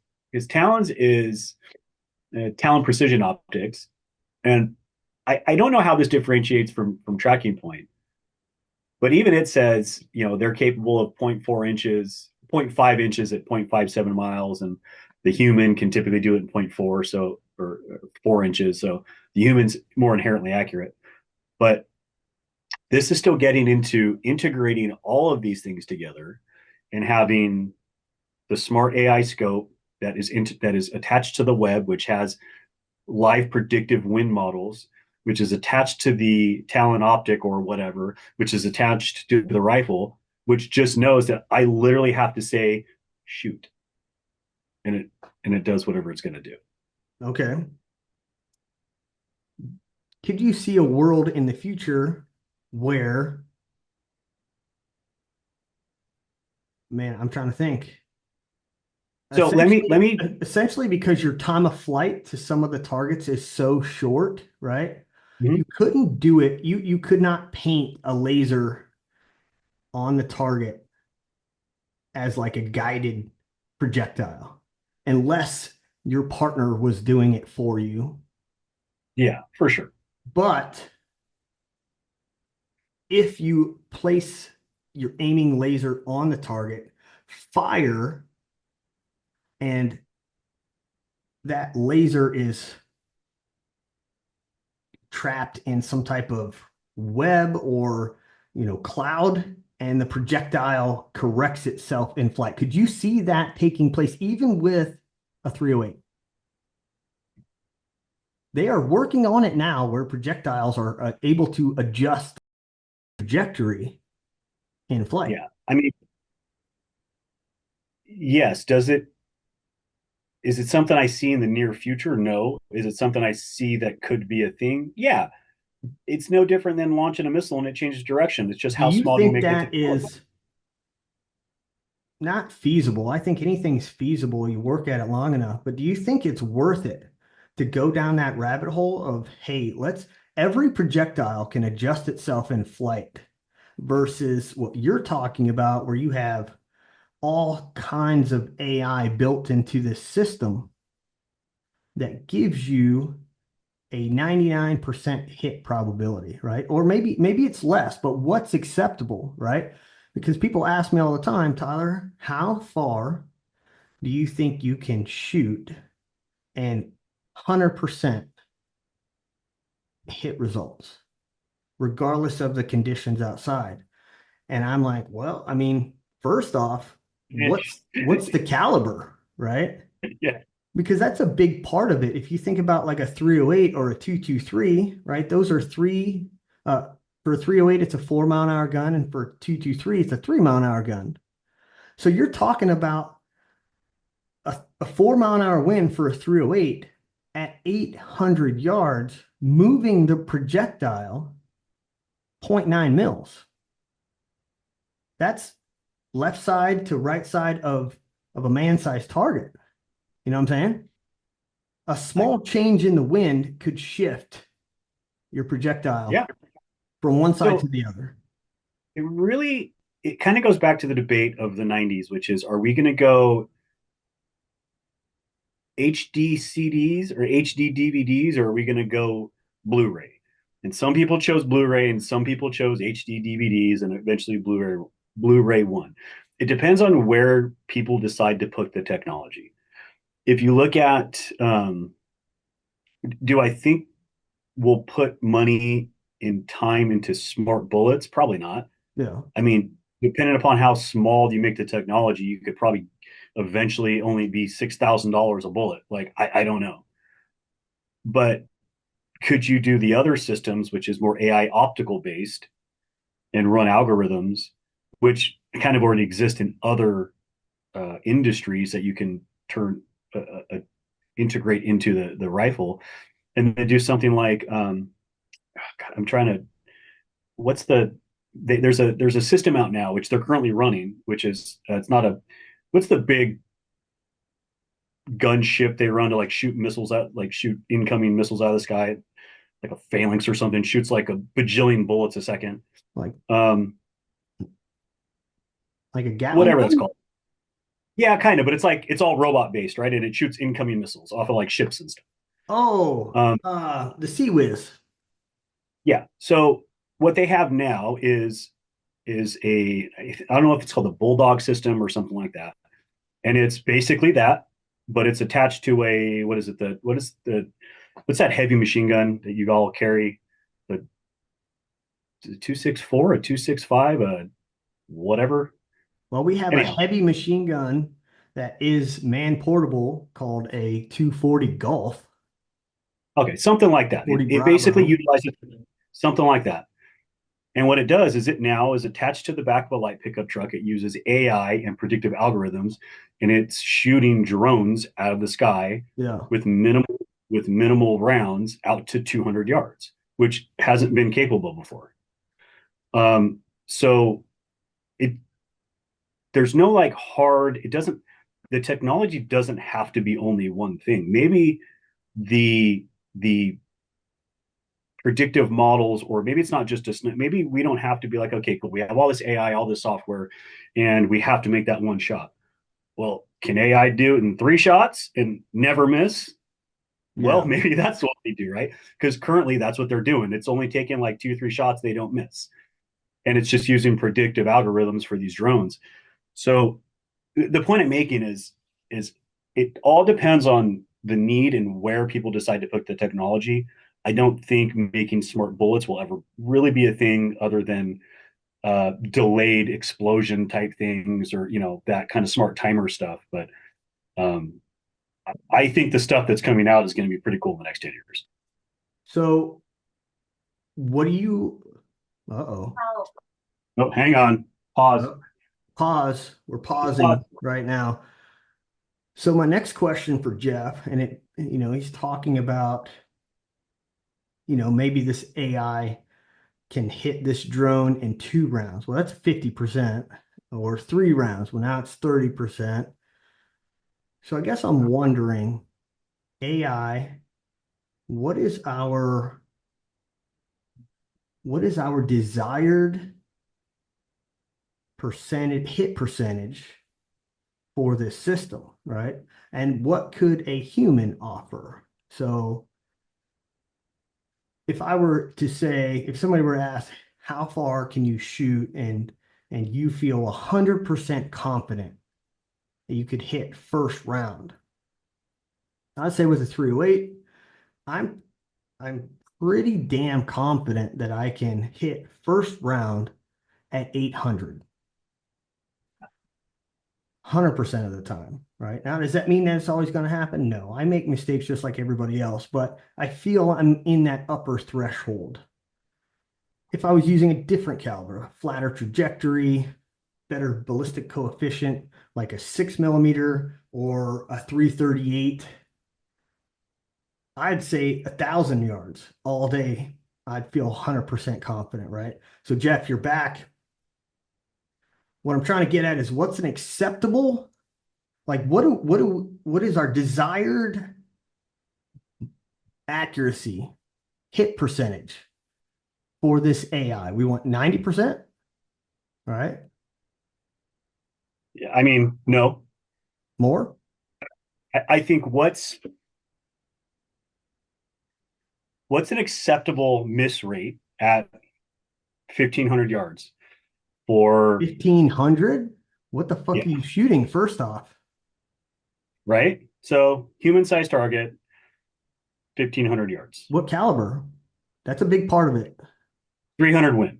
Talons is Talon precision optics, and I don't know how this differentiates from tracking point, but even it says they're capable of zero point 0.4 inches, zero point 0.5 inches at 0.57 miles, and the human can typically do it in zero point 0.4 or 4 inches, so the human's more inherently accurate. But this is still getting into integrating all of these things together and having the smart AI scope that is attached to the web, which has live predictive wind models, which is attached to the Talon optic or whatever, which is attached to the rifle, which just knows that I literally have to say shoot, and it does whatever it's going to do. okay. Could you see a world in the future where, man, I'm trying to think. So let me Essentially because your time of flight to some of the targets is so short, right? mhm. You couldn't do it. You could not paint a laser on the target as like a guided projectile unless your partner was doing it for you. Yeah, for sure. But if you place your aiming laser on the target, fire, and that laser is trapped in some type of web or cloud, and the projectile corrects itself in flight. Could you see that taking place even with a 308? They are working on it now where projectiles are able to adjust trajectory in flight. Yeah, I mean, yes. Is it something I see in the near future? No. Is it something I see that could be a thing? Yeah. It's no different than launching a missile and it changes direction. It's just Do how you small do you think make the that technology? is not feasible? I think anything's feasible. You work at it long enough, but do you think it's worth it to go down that rabbit hole of, hey, every projectile can adjust itself in flight versus what you're talking about, where you have all kinds of AI built into this system that gives you a 99% hit probability, right? Or maybe it's less, but what's acceptable, right? Because people ask me all the time, Tyler, how far do you think you can shoot and 100% hit results, regardless of the conditions outside? And I'm like, well, I mean, first off, what's the caliber, right? Yeah. Because that's a big part of it. If you think about like a 308 or a 223, right? Those are for a 308, it's a 4 mile an hour gun, and for 223, it's a 3 mile an hour gun. So you're talking about a 4 mile an hour wind for a 308 at 800 yards, moving the projectile zero point 0.9 mils. That's left side to right side of a man-sized target. You know what I'm saying? A I, small change in the wind could shift your projectile yeah. from one side to So the other. it kind of goes back to the debate of the 90s, which is, are we going to go HD CDs or HD DVDs, or are we going to go Blu-ray? And some people chose Blu-ray, and some people chose HD DVDs, and eventually Blu-ray won. It depends on where people decide to put the technology. If you look at, do I think we'll put money and time into smart bullets? Probably not. Yeah. I mean, depending upon how small you make the technology, you could probably eventually only be $6,000 a bullet. Like, I don't know. But could you do the other systems, which is more AI optical based, and run algorithms, which kind of already exist in other industries that you can turn integrate into the rifle, and then do something like God, I'm trying to what's there's a system out now which they're currently running, which is it's not a what's the big gunship they run to like shoot missiles out, like shoot incoming missiles out of the sky, like a phalanx or something, shoots like a bajillion bullets a second. Like Um, like a Gatling whatever that's gun? called. Yeah, kind of, but it's like it's all robot based, right? And it shoots incoming missiles off of like ships and stuff. Oh, Um, the Sea Whiz. yeah. So what they have now is a I don't know if it's called a bulldog system or something like that, and it's basically that, but it's attached to a what is it the what is the what's that heavy machine gun that you all carry? The 264, a 265, a whatever. Well, we have a Anyhow, heavy machine gun that is man portable called a 240 Golf, okay, something like that. 40 It basically Bravo. utilizes something like that. And what it does is it now is attached to the back of a light pickup truck. It uses AI and predictive algorithms, and it's shooting drones out of the sky Yeah. with minimal rounds out to 200 yards, which hasn't been capable before. So it there's no like hard. It doesn't. The technology doesn't have to be only one thing. Maybe the predictive models, or maybe it's not just maybe we don't have to be like, okay, cool, we have all this AI, all this software, and we have to make that one shot. Well, can AI do it in 3 shots and never miss? Well, Yeah. maybe that's what they do, right? Because currently that's what they're doing. It's only taking like 2, 3 shots, they don't miss. And it's just using predictive algorithms for these drones. So the point I'm making is it all depends on the need and where people decide to put the technology. I don't think making smart bullets will ever really be a thing other than delayed explosion type things, or that kind of smart timer stuff. But um, I think the stuff that's coming out is going to be pretty cool in the next 10 years. So what do you, uh-oh. Oh, hang on, pause. Oh, pause. We're pausing right now. So my next question for Jeff, and he's talking about, maybe this AI can hit this drone in 2 rounds. Well, that's 50%, or 3 rounds. Well, now it's 30%. So I guess I'm wondering, AI, what is our desired hit percentage for this system, right? And what could a human offer? So if somebody were to ask, how far can you shoot, and you feel 100% confident that you could hit first round, I'd say with a 308, I'm I'm pretty damn confident that I can hit first round at 800, 100% of the time, right? Now, does that mean that it's always going to happen? No, I make mistakes just like everybody else, but I feel I'm in that upper threshold. If I was using a different caliber, flatter trajectory, better ballistic coefficient, like a 6 millimeter or a 338, I'd say 1,000 yards all day. I'd feel 100% confident, right? So, Jeff, you're back. What I'm trying to get at is what's an acceptable, like what is our desired accuracy hit percentage for this AI? We want 90%, right? I mean, no. More? I think what's an acceptable miss rate at 1,500 yards for 1,500? What the fuck yeah, are you shooting first off? right? So human sized target, 1,500 yards, What caliber? That's a big part of it. 300 win,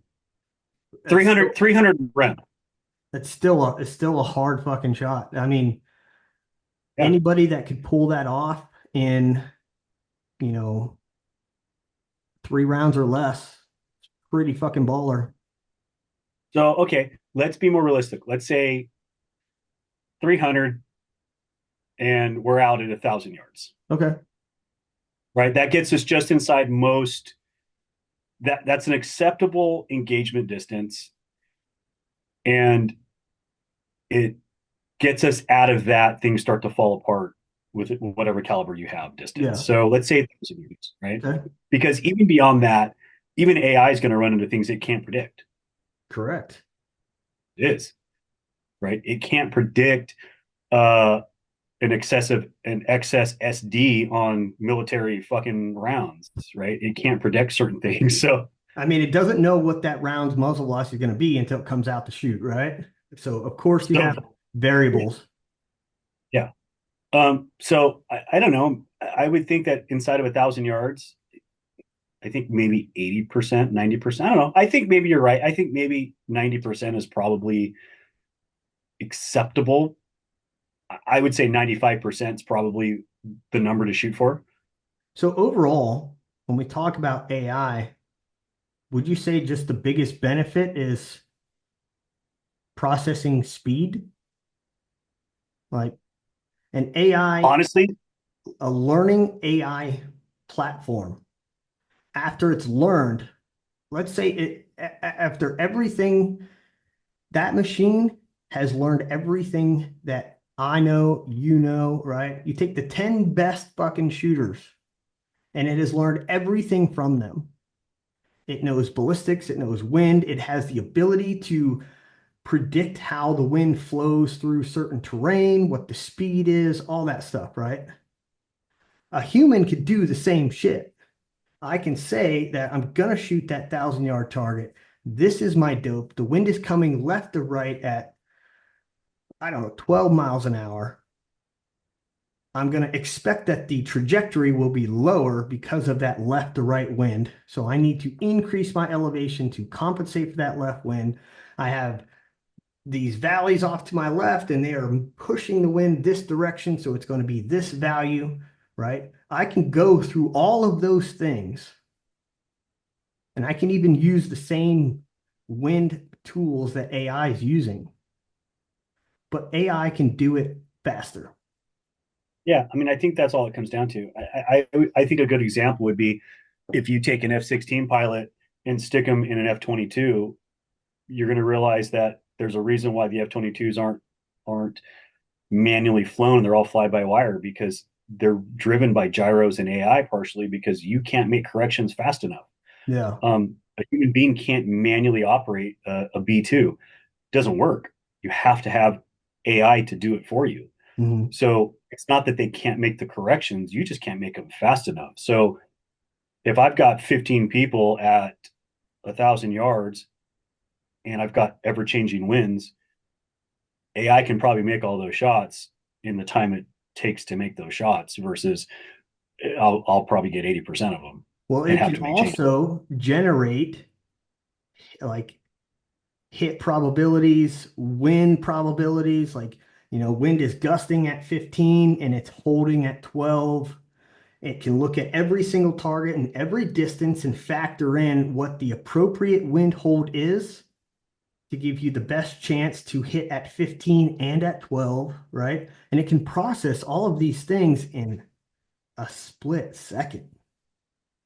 That's still 300 round. it's still a hard fucking shot. I mean, Yeah. anybody that could pull that off in, you know, 3 rounds or less, pretty fucking baller. So, okay, let's be more realistic. Let's say 300 and we're out at 1,000 yards, Okay. right? That gets us just inside most, that's an acceptable engagement distance. And it gets us out of that, things start to fall apart with whatever caliber you have distance. Yeah. So let's say 1,000 yards, right? Okay. Because even beyond that, even AI is going to run into things it can't predict. Correct. It is, right? It can't predict uh, an excess SD on military fucking rounds, right? It can't predict certain things. So I mean, it doesn't know what that round's muzzle velocity is going to be until it comes out to shoot, right? So of course you so have variables. yeah. So I don't know. I would think that inside of 1,000 yards, I think maybe 80%, 90%. I don't know. I think maybe you're right. I think maybe 90% is probably acceptable. I would say 95% is probably the number to shoot for. So overall, when we talk about AI, would you say just the biggest benefit is processing speed? Like an AI, Honestly, a learning AI platform, after it's learned, let's say after everything, that machine has learned everything that I know, you know, right? You take the 10 best fucking shooters and it has learned everything from them. It knows ballistics, it knows wind, it has the ability to predict how the wind flows through certain terrain, what the speed is, all that stuff, right? A human could do the same shit. I can say that I'm gonna shoot that 1,000 yard target. This is my dope. The wind is coming left to right at, I don't know, 12 miles an hour. I'm going to expect that the trajectory will be lower because of that left to right wind. So I need to increase my elevation to compensate for that left wind. I have these valleys off to my left and they are pushing the wind this direction. So it's going to be this value, right? I can go through all of those things and I can even use the same wind tools that AI is using, but AI can do it faster. yeah. I mean, I think that's all it comes down to. I think a good example would be if you take an F-16 pilot and stick them in an F-22, you're going to realize that there's a reason why the F-22s aren't manually flown. They're all fly by wire because they're driven by gyros and AI partially because you can't make corrections fast enough. Yeah. A human being can't manually operate a B2. It doesn't work. You have to have AI to do it for you. Mhm. So it's not that they can't make the corrections, you just can't make them fast enough. So if I've got 15 people at 1,000 yards and I've got ever changing winds, AI can probably make all those shots in the time it takes to make those shots versus I'll probably get 80% of them Well, and it have can to make changes. also generate like hit probabilities, wind probabilities. Like, wind is gusting at 15 and it's holding at 12. It can look at every single target and every distance and factor in what the appropriate wind hold is to give you the best chance to hit at 15 and at 12, right? And it can process all of these things in a split second.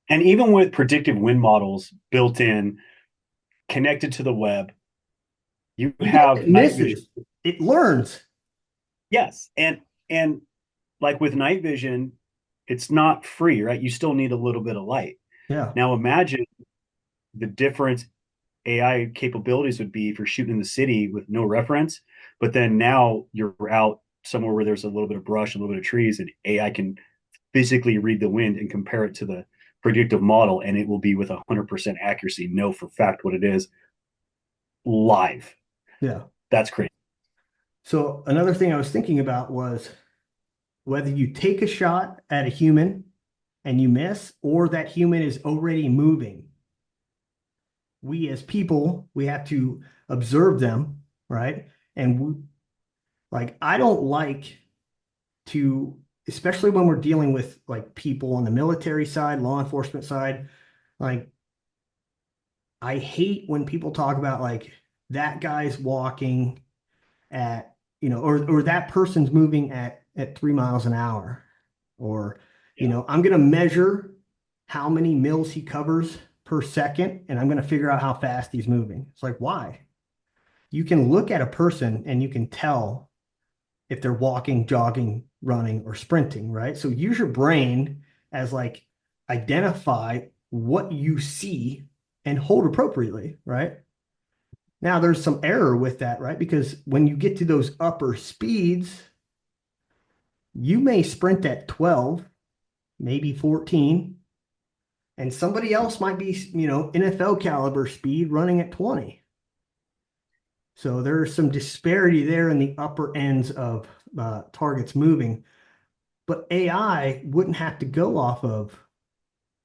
And even with predictive wind models built in, connected to the web, you Even if have it night vision. misses, it learns. Yes, and like with night vision, it's not free, right? You still need a little bit of light. Yeah. Now imagine the difference AI capabilities would be for shooting in the city with no reference, but then now you're out somewhere where there's a little bit of brush, a little bit of trees, and AI can physically read the wind and compare it to the predictive model, and it will be with 100% accuracy, know for fact what it is live. Yeah. That's crazy. So another thing I was thinking about was whether you take a shot at a human and you miss, or that human is already moving. We as people, we have to observe them, right? And like, I don't like to, especially when we're dealing with like people on the military side, law enforcement side, like I hate when people talk about like that guy's walking at, or that person's moving at 3 miles an hour, or, Yeah. I'm going to measure how many mils he covers per second, and I'm going to figure out how fast he's moving. It's like, why? You can look at a person and you can tell if they're walking, jogging, running, or sprinting, right? So use your brain as like identify what you see and hold appropriately, right? Now there's some error with that, right? Because when you get to those upper speeds, you may sprint at 12, maybe 14, and somebody else might be, NFL caliber speed running at 20. So there's some disparity there in the upper ends of targets moving. But AI wouldn't have to go off of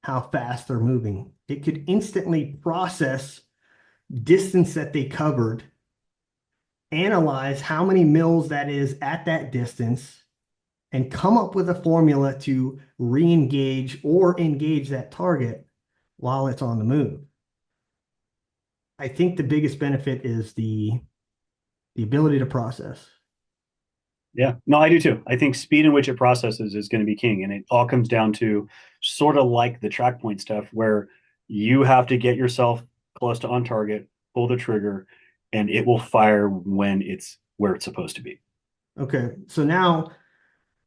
how fast they're moving. It could instantly process distance that they covered, analyze how many mils that is at that distance, and come up with a formula to re-engage or engage that target while it's on the move. I think the biggest benefit is the ability to process. Yeah, no, I do too. I think speed in which it processes is going to be king. And it all comes down to sort of like the track point stuff where you have to get yourself close to on target, pull the trigger, and it will fire when it's where it's supposed to be. Okay, so now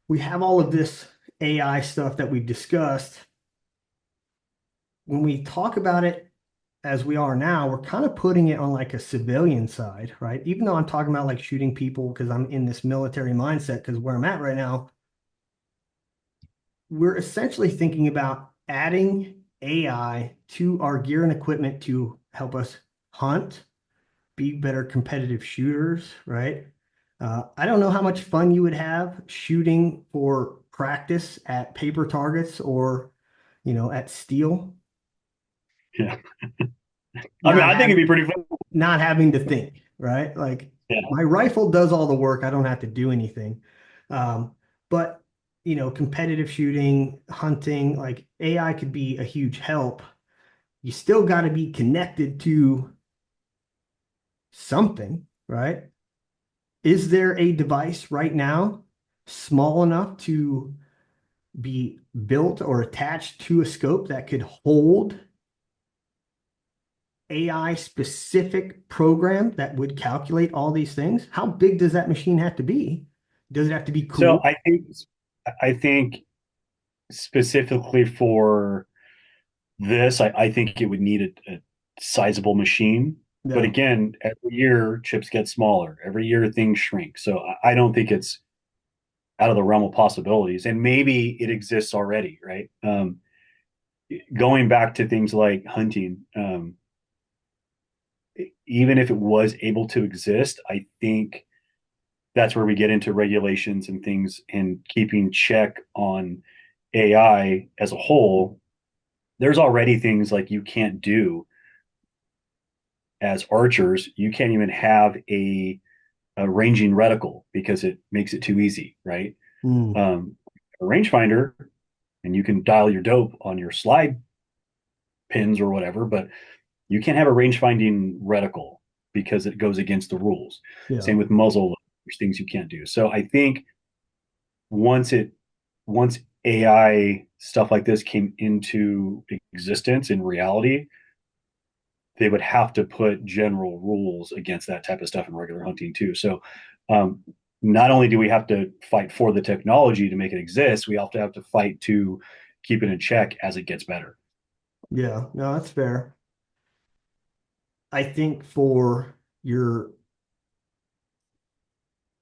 we have all of this AI stuff that we've discussed. When we talk about it as we are now, we're kind of putting it on like a civilian side, right? Even though I'm talking about like shooting people because I'm in this military mindset, because where I'm at right now, we're essentially thinking about adding AI to our gear and equipment to help us hunt, be better competitive shooters, right? I don't know how much fun you would have shooting for practice at paper targets or, at steel, Yeah. I mean, not I think it'd be having pretty fun. not having to think, right? Like Yeah. my rifle does all the work. I don't have to do anything. But competitive shooting, hunting, like AI could be a huge help. You still got to be connected to something, right? Is there a device right now small enough to be built or attached to a scope that could hold AI specific program that would calculate all these things? How big does that machine have to be? Does it have to be So cool? I think specifically for this, I think it would need a sizable machine. But Yeah. again, every year chips get smaller. Every year things shrink. So I don't think it's out of the realm of possibilities. And maybe it exists already, right? Going back to things like hunting, even if it was able to exist, I think that's where we get into regulations and things and keeping check on AI as a whole. There's already things like you can't do as archers. You can't even have a ranging reticle because it makes it too easy, right? Mm, A rangefinder, and you can dial your dope on your slide pins or whatever, but you can't have a range finding reticle because it goes against the rules. yeah. Same with muzzle, there's things you can't do. So I think once it once AI stuff like this came into existence in reality, they would have to put general rules against that type of stuff in regular hunting too. So um, not only do we have to fight for the technology to make it exist, we also have to fight to keep it in check as it gets better. Yeah. No, that's fair. I think for your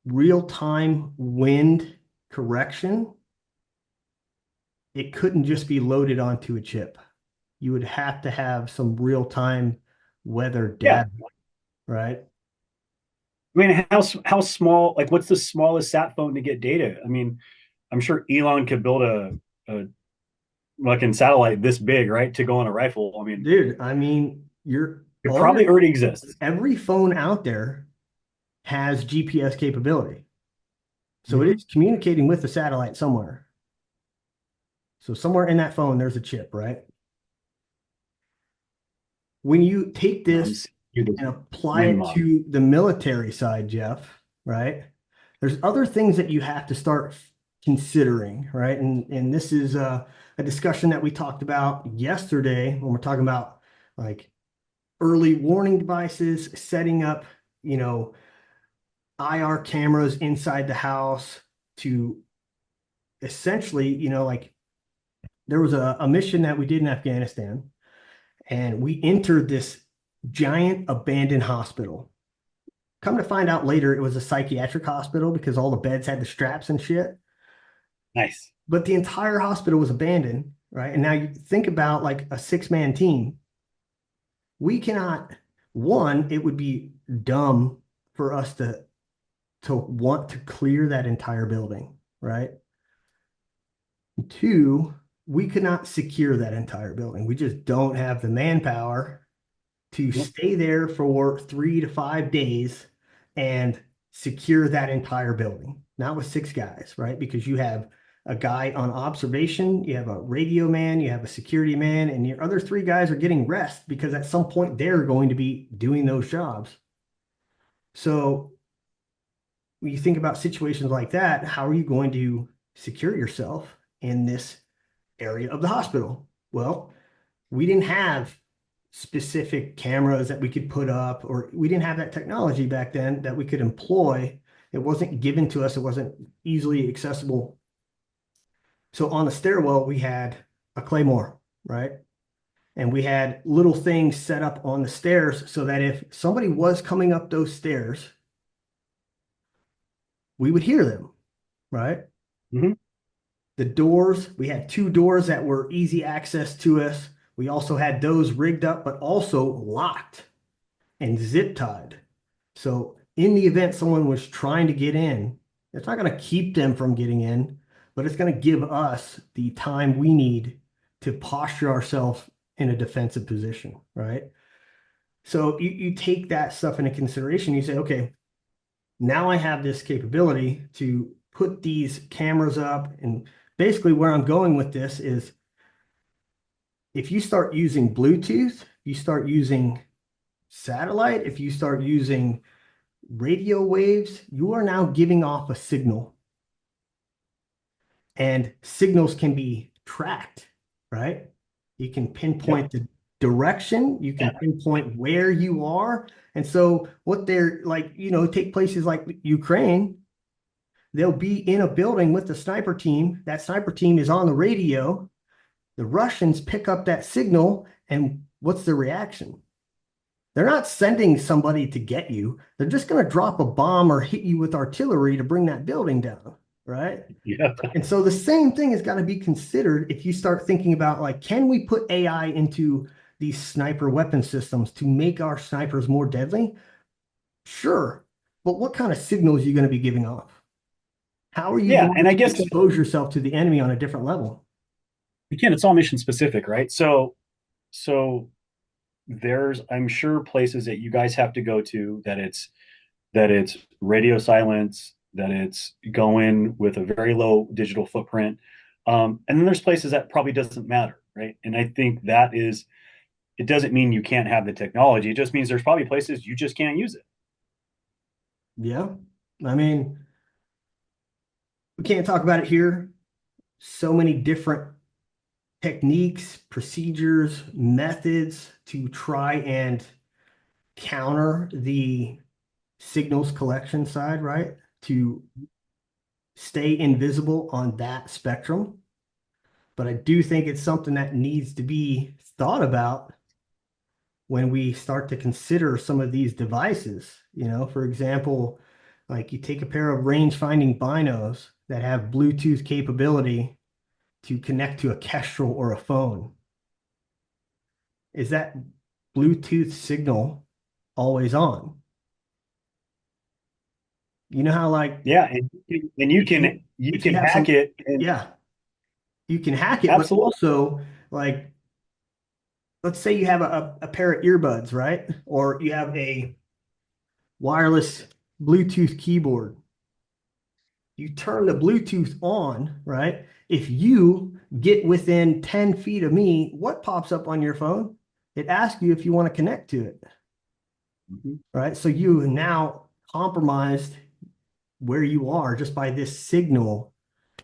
real-time wind correction, it couldn't just be loaded onto a chip. You would have to have some real-time weather Yeah, data, right? I mean, how small? Like, what's the smallest sat phone to get data? I mean, I'm sure Elon could build a fucking satellite this big, right, to go on a rifle. I mean, Dude, I mean, you're it all your probably already exists. every phone out there has GPS capability. So it Mm-hmm. is communicating with the satellite somewhere. So somewhere in that phone, there's a chip, right? When you take No, I'm this do this and apply wind it mod. to the military side, Jeff, right? There's other things that you have to start considering, right? And this is a discussion that we talked about yesterday when we're talking about like early warning devices, setting up, you know, IR cameras inside the house to essentially, like there was a mission that we did in Afghanistan, and we entered this giant abandoned hospital. Come to find out later, it was a psychiatric hospital because all the beds had the straps and shit. Nice. But the entire hospital was abandoned, right? And now you think about like a six-man team. We cannot, one, it would be dumb for us to want to clear that entire building, right? Two, we could not secure that entire building. We just don't have the manpower to Nope. stay there for 3 to 5 days and secure that entire building. Not with six guys, right? Because you have a guy on observation, you have a radio man, you have a security man, and your other three guys are getting rest because at some point they're going to be doing those jobs. So when you think about situations like that, how are you going to secure yourself in this area of the hospital? Well, we didn't have specific cameras that we could put up, or we didn't have that technology back then that we could employ. It wasn't given to us. It wasn't easily accessible. So on the stairwell, we had a claymore, right? And we had little things set up on the stairs so that if somebody was coming up those stairs, we would hear them, right? Mhm. The doors, we had two doors that were easy access to us. We also had those rigged up, but also locked and zip tied. So in the event someone was trying to get in, it's not going to keep them from getting in, but it's going to give us the time we need to posture ourselves in a defensive position, right? So you take that stuff into consideration. You say, okay, now I have this capability to put these cameras up. And basically where I'm going with this is if you start using Bluetooth, you start using satellite, if you start using radio waves, you are now giving off a signal. And signals can be tracked, right? You can pinpoint the direction, you can pinpoint where you are. And so what they're like, take places like Ukraine, they'll be in a building with the sniper team. That sniper team is on the radio. The Russians pick up that signal, and what's the reaction? They're not sending somebody to get you. They're just going to drop a bomb or hit you with artillery to bring that building down, right? Yeah. And so the same thing has got to be considered if you start thinking about like, can we put AI into these sniper weapon systems to make our snipers more deadly? Sure. But what kind of signals are you going to be giving off? How are you Yeah. going And I to guess expose yourself to the enemy on a different level? again, it's all mission specific, right? So there's, I'm sure, places that you guys have to go to that it's radio silence, that it's going with a very low digital footprint. And then there's places that probably doesn't matter, right? And I think that is, it doesn't mean you can't have the technology. It just means there's probably places you just can't use it. Yeah. I mean, we can't talk about it here. So many different techniques, procedures, methods to try and counter the signals collection side, right? To stay invisible on that spectrum. But I do think it's something that needs to be thought about when we start to consider some of these devices. For example, like you take a pair of range finding binos that have Bluetooth capability to connect to a Kestrel or a phone. Is that Bluetooth signal always on? You know how like Yeah, and you can you if you can have hack some, it, and yeah, you can hack it, but absolutely. also like let's say you have a pair of earbuds, right? Or you have a wireless Bluetooth keyboard. You turn the Bluetooth on, right? If you get within 10 feet of me, what pops up on your phone? It asks you if you want to connect to it. Mhm. right? So you now compromised where you are just by this signal,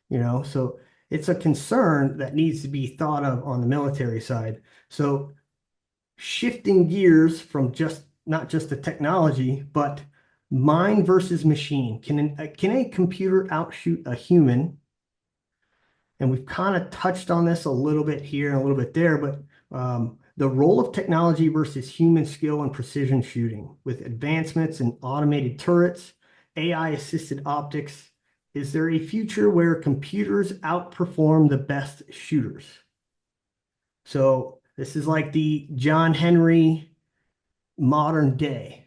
so it's a concern that needs to be thought of on the military side. So shifting gears from just not just the technology, but mind versus machine. Can a computer outshoot a human? And we've kind of touched on this a little bit here and a little bit there, but the role of technology versus human skill and precision shooting with advancements in automated turrets, AI-assisted optics. Is there a future where computers outperform the best shooters? So this is like the John Henry modern day,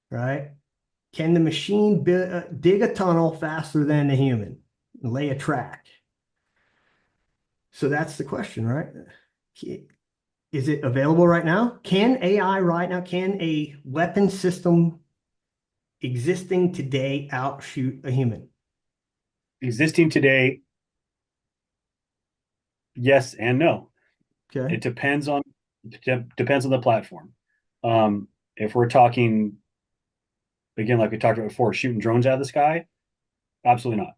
right? Can the machine dig a tunnel faster than the human, lay a track? So that's the question, right? Is it available right now? Can AI right now, can a weapon system existing today outshoot a human? Existing today, yes and no. Okay. It depends on the platform. If we're talking again, like we talked about before, shooting drones out of the sky, absolutely not.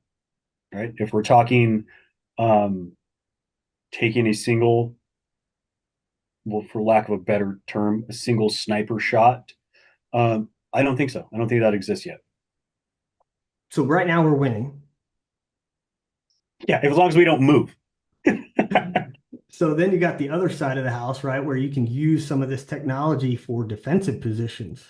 Right? If we're talking um, taking a single, well, for lack of a better term, a single sniper shot, I don't think so. I don't think that exists yet. So right now we're winning. Yeah, as long as we don't move. So then you got the other side of the house, right, where you can use some of this technology for defensive positions.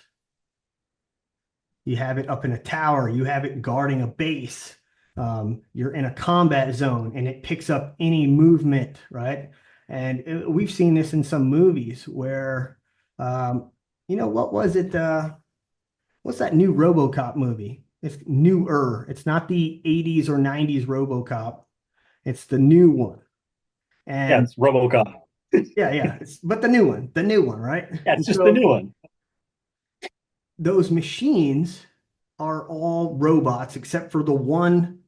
You have it up in a tower, you have it guarding a base. You're in a combat zone and it picks up any movement, right? And we've seen this in some movies where, what was it? What's that new RoboCop movie? It's newer. It's not the 80s or 90s RoboCop. It's the new one. Yeah, And it's RoboCop. yeah, yeah. But the new one, right? Yeah, And it's just the new so one. those machines are all robots except for the one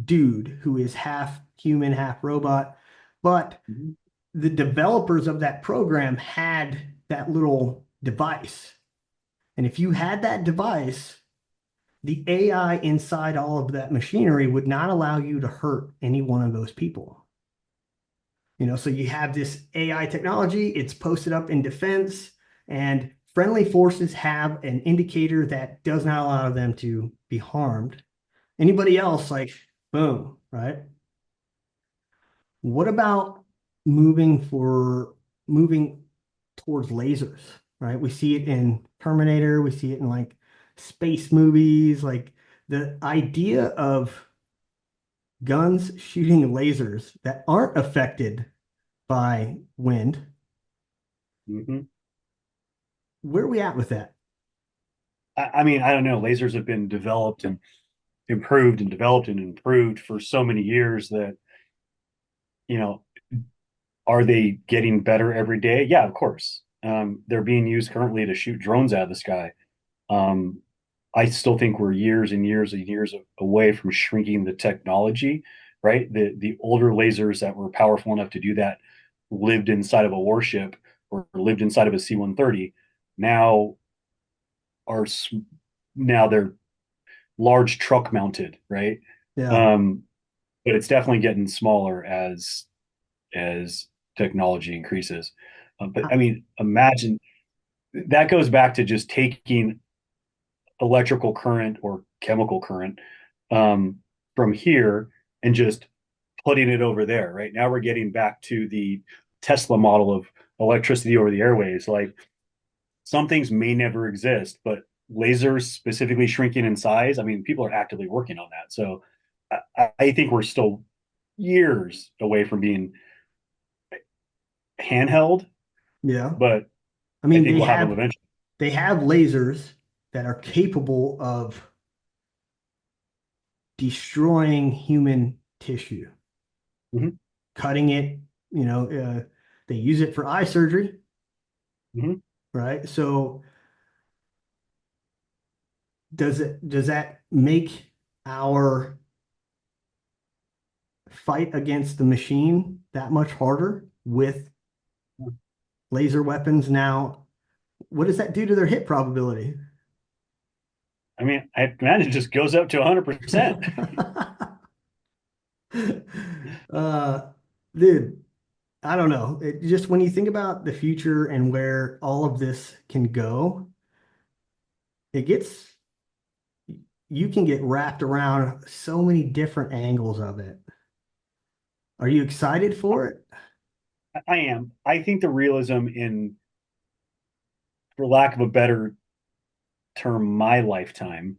dude who is half human, half robot. But Mhm. the developers of that program had that little device. And if you had that device, the AI inside all of that machinery would not allow you to hurt any one of those people. So you have this AI technology, it's posted up in defense, and friendly forces have an indicator that does not allow them to be harmed. Anybody else, like, boom, right? What about moving towards lasers, right? We see it in Terminator, we see it in like space movies, like the idea of guns shooting lasers that aren't affected by wind. Mhm. Where are we at with that? I mean, I don't know. Lasers have been developed and improved and developed and improved for so many years that, you know, are they getting better every day? Yeah, of course. They're being used currently to shoot drones out of the sky. Um, I still think we're years and years and years away from shrinking the technology, right? The older lasers that were powerful enough to do that lived inside of a warship or lived inside of a C-130. Now are now they're large truck mounted, right? Yeah. Um, but it's definitely getting smaller as technology increases. But I mean, imagine that goes back to just taking electrical current or chemical current um, from here and just putting it over there. Right now, we're getting back to the Tesla model of electricity over the airways. Like some things may never exist, but lasers specifically shrinking in size. I mean, people are actively working on that. So I think we're still years away from being handheld, Yeah. but I I mean, think they we'll have them have eventually. they have lasers that are capable of destroying human tissue, Mm-hmm. cutting it, they use it for eye surgery, Mm-hmm. right? So does that make our fight against the machine that much harder with laser weapons now what does that do to their hit probability? I mean, I imagine it just goes up to 100%. uh, dude, I don't know. It just when you think about the future and where all of this can go, it gets you can get wrapped around so many different angles of it. Are you excited for it? I am. I think the realism in, for lack of a better term, my lifetime,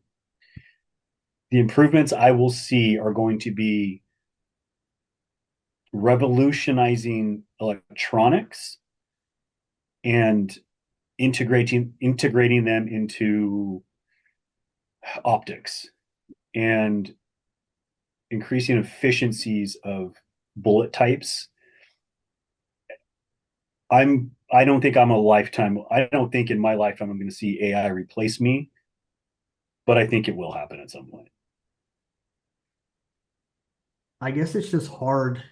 the improvements I will see are going to be revolutionizing electronics and integrating them into optics and increasing efficiencies of bullet types. I don't think I'm a lifetime. I don't think in my lifetime I'm going to see AI replace me, but I think it will happen at some point. I guess it's just hard.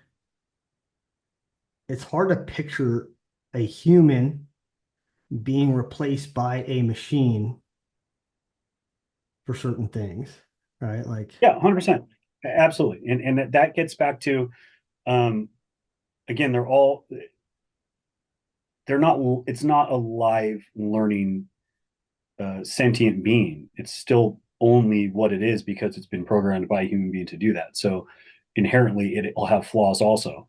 It's hard to picture a human being replaced by a machine for certain things, right? Like, Yeah, 100%. Absolutely. And that gets back to, um again, they're not, it's not a live learning sentient being. It's still only what it is because it's been programmed by a human being to do that. So inherently it will have flaws also.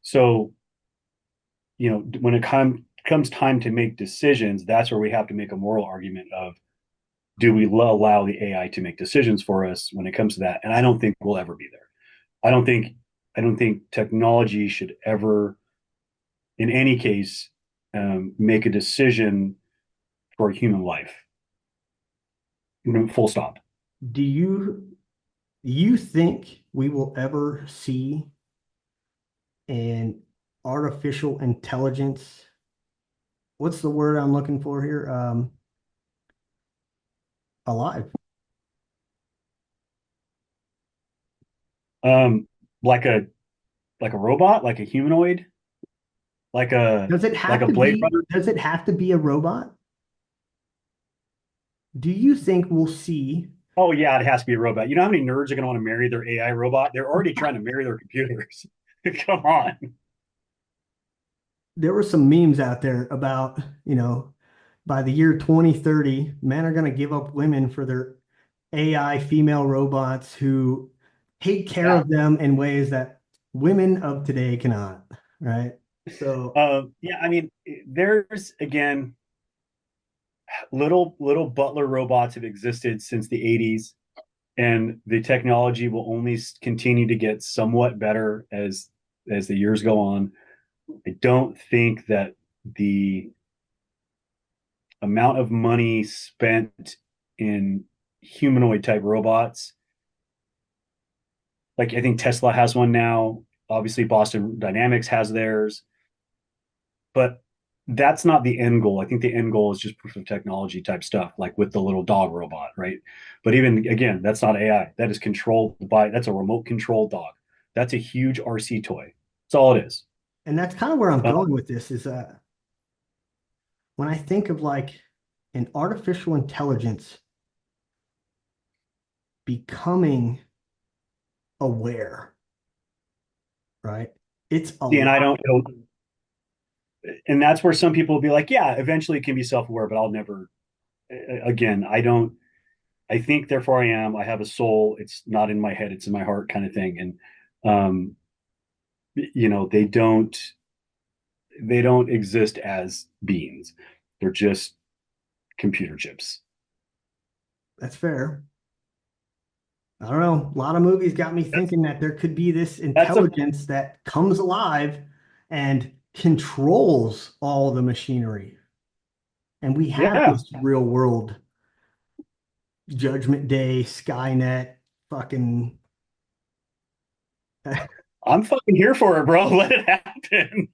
So, when it comes time to make decisions, that's where we have to make a moral argument of, do we allow the AI to make decisions for us when it comes to that? And I don't think we'll ever be there. I don't think I don't think technology should ever, in any case, make a decision for a human life. Full stop. do you think we will ever see an artificial intelligence? What's the word I'm looking for here? Alive. Um, like a robot, like a humanoid, like a Does it have to Blade be, Runner. does it have to be a robot? Do you think we'll see? Oh yeah, it has to be a robot. You know how many nerds are going to want to marry their AI robot? They're already trying to marry their computers. Come on. There were some memes out there about, by the year 2030, men are going to give up women for their AI female robots who take care Yeah. of them in ways that women of today cannot, right? So, Yeah. I mean, there's again, little butler robots have existed since the 80s, and the technology will only continue to get somewhat better as the years go on. I don't think that the amount of money spent in humanoid type robots, like I think Tesla has one now, obviously Boston Dynamics has theirs, but that's not the end goal. I think the end goal is just proof of technology type stuff, like with the little dog robot, right? But even again, that's not AI. That is controlled by, that's a remote controlled dog. That's a huge RC toy. That's all it is. and that's kind of where I'm Uh, going with this is when I think of like an artificial intelligence becoming aware, right? It's a See, and I lot. don't, and that's where some people will be like, yeah, eventually it can be self aware, but I'll never, again, I don't, I think, therefore I am. I have a soul. It's not in my head, it's in my heart kind of thing. And, um, they don't exist as beings. They're just computer chips. That's fair. I don't know. A lot of movies got me That's thinking that there could be this that's a intelligence that comes alive and controls all the machinery. And we have yeah. this real world Judgment Day, Skynet, fucking. I'm fucking here for it, bro. Let it happen.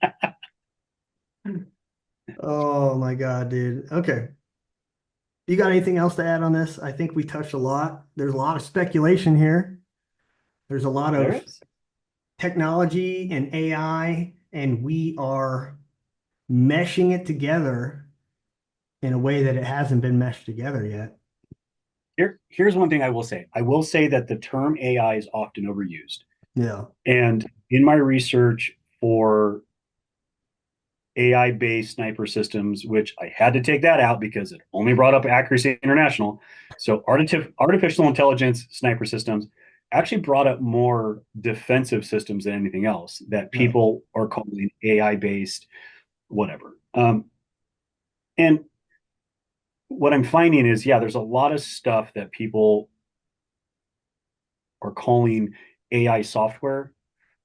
Oh my God, dude. Okay. You got anything else to add on this? I think we touched a lot. There's a lot of speculation here. There's a lot There of is. technology and AI, and we are meshing it together in a way that it hasn't been meshed together yet. Here's one thing I will say. I will say that the term AI is often overused. Yeah. And in my research for AI-based sniper systems, which I had to take that out because it only brought up Accuracy International. So artificial intelligence sniper systems actually brought up more defensive systems than anything else that Yeah. people are calling AI-based, whatever. And what I'm finding is, yeah, there's a lot of stuff that people are calling AI software,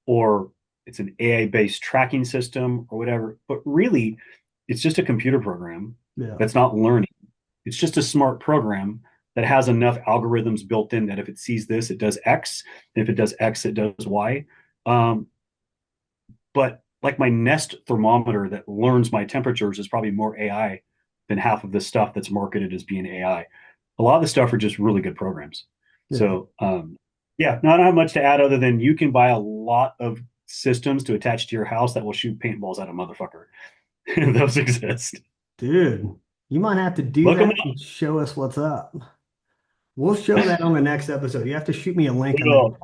or it's an AI based tracking system or whatever. But really, it's just a computer program Yeah. that's not learning. It's just a smart program that has enough algorithms built in that if it sees this, it does X. And if it does X, it does Y. Um, but like my Nest thermometer that learns my temperatures is probably more AI than half of the stuff that's marketed as being AI. A lot of the stuff are just really good programs. Yeah. So, yeah, not have much to add other than you can buy a lot of systems to attach to your house that will shoot paintballs at a motherfucker. Those exist. Dude, you might have to do Look them that up. and show us what's up. We'll show that on the next episode. You have to shoot me a link on All that.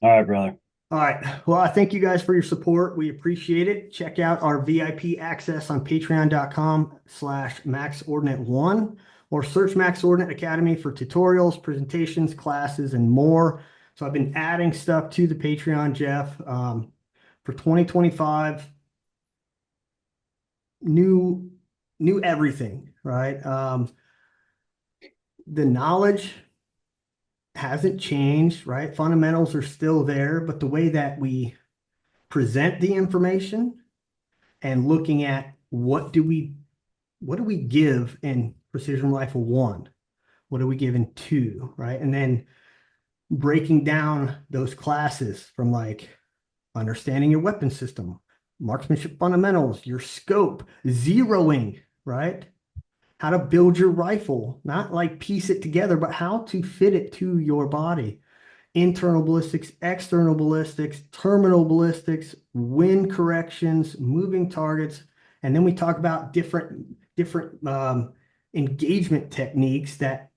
right, brother. All right. Well, I thank you guys for your support. We appreciate it. Check out our VIP access on patreon.com/MaxOrdinate1 or search Max Ordinate Academy for tutorials, presentations, classes, and more. So I've been adding stuff to the Patreon, Jeff, for 2025. New, new everything, right? The knowledge hasn't changed, right? Fundamentals are still there, but the way that we present the information and looking at what do we give in precision rifle 1? What do we give in 2, right? And then breaking down those classes from like understanding your weapon system, marksmanship fundamentals, your scope, zeroing, right? How to build your rifle, not like piece it together, but how to fit it to your body. Internal ballistics, external ballistics, terminal ballistics, wind corrections, moving targets, and then we talk about different engagement techniques that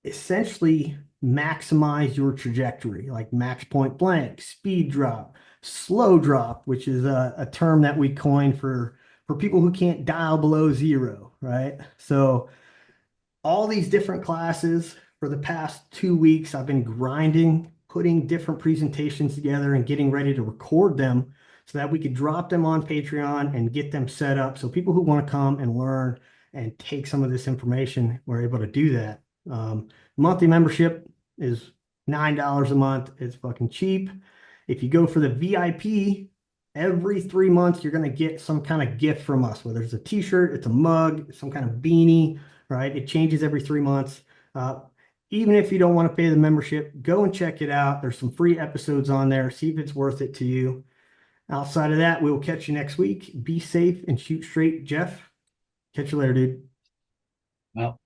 essentially maximize your trajectory, like max point blank, speed drop, slow drop, which is a term that we coined for people who can't dial below zero, right? So all these different classes for the past 2 weeks, I've been grinding, putting different presentations together and getting ready to record them so that we could drop them on Patreon and get them set up. So people who want to come and learn and take some of this information, we're able to do that. Monthly membership is $9 a month. It's fucking cheap. If you go for the VIP, every 3 months, you're going to get some kind of gift from us, whether it's a t-shirt, it's a mug, some kind of beanie, right? It changes every 3 months. Uh, Even if you don't want to pay the membership, go and check it out. There's some free episodes on there. See if it's worth it to you. Outside of that, we will catch you next week. Be safe and shoot straight, Jeff. Catch you later, dude. Well,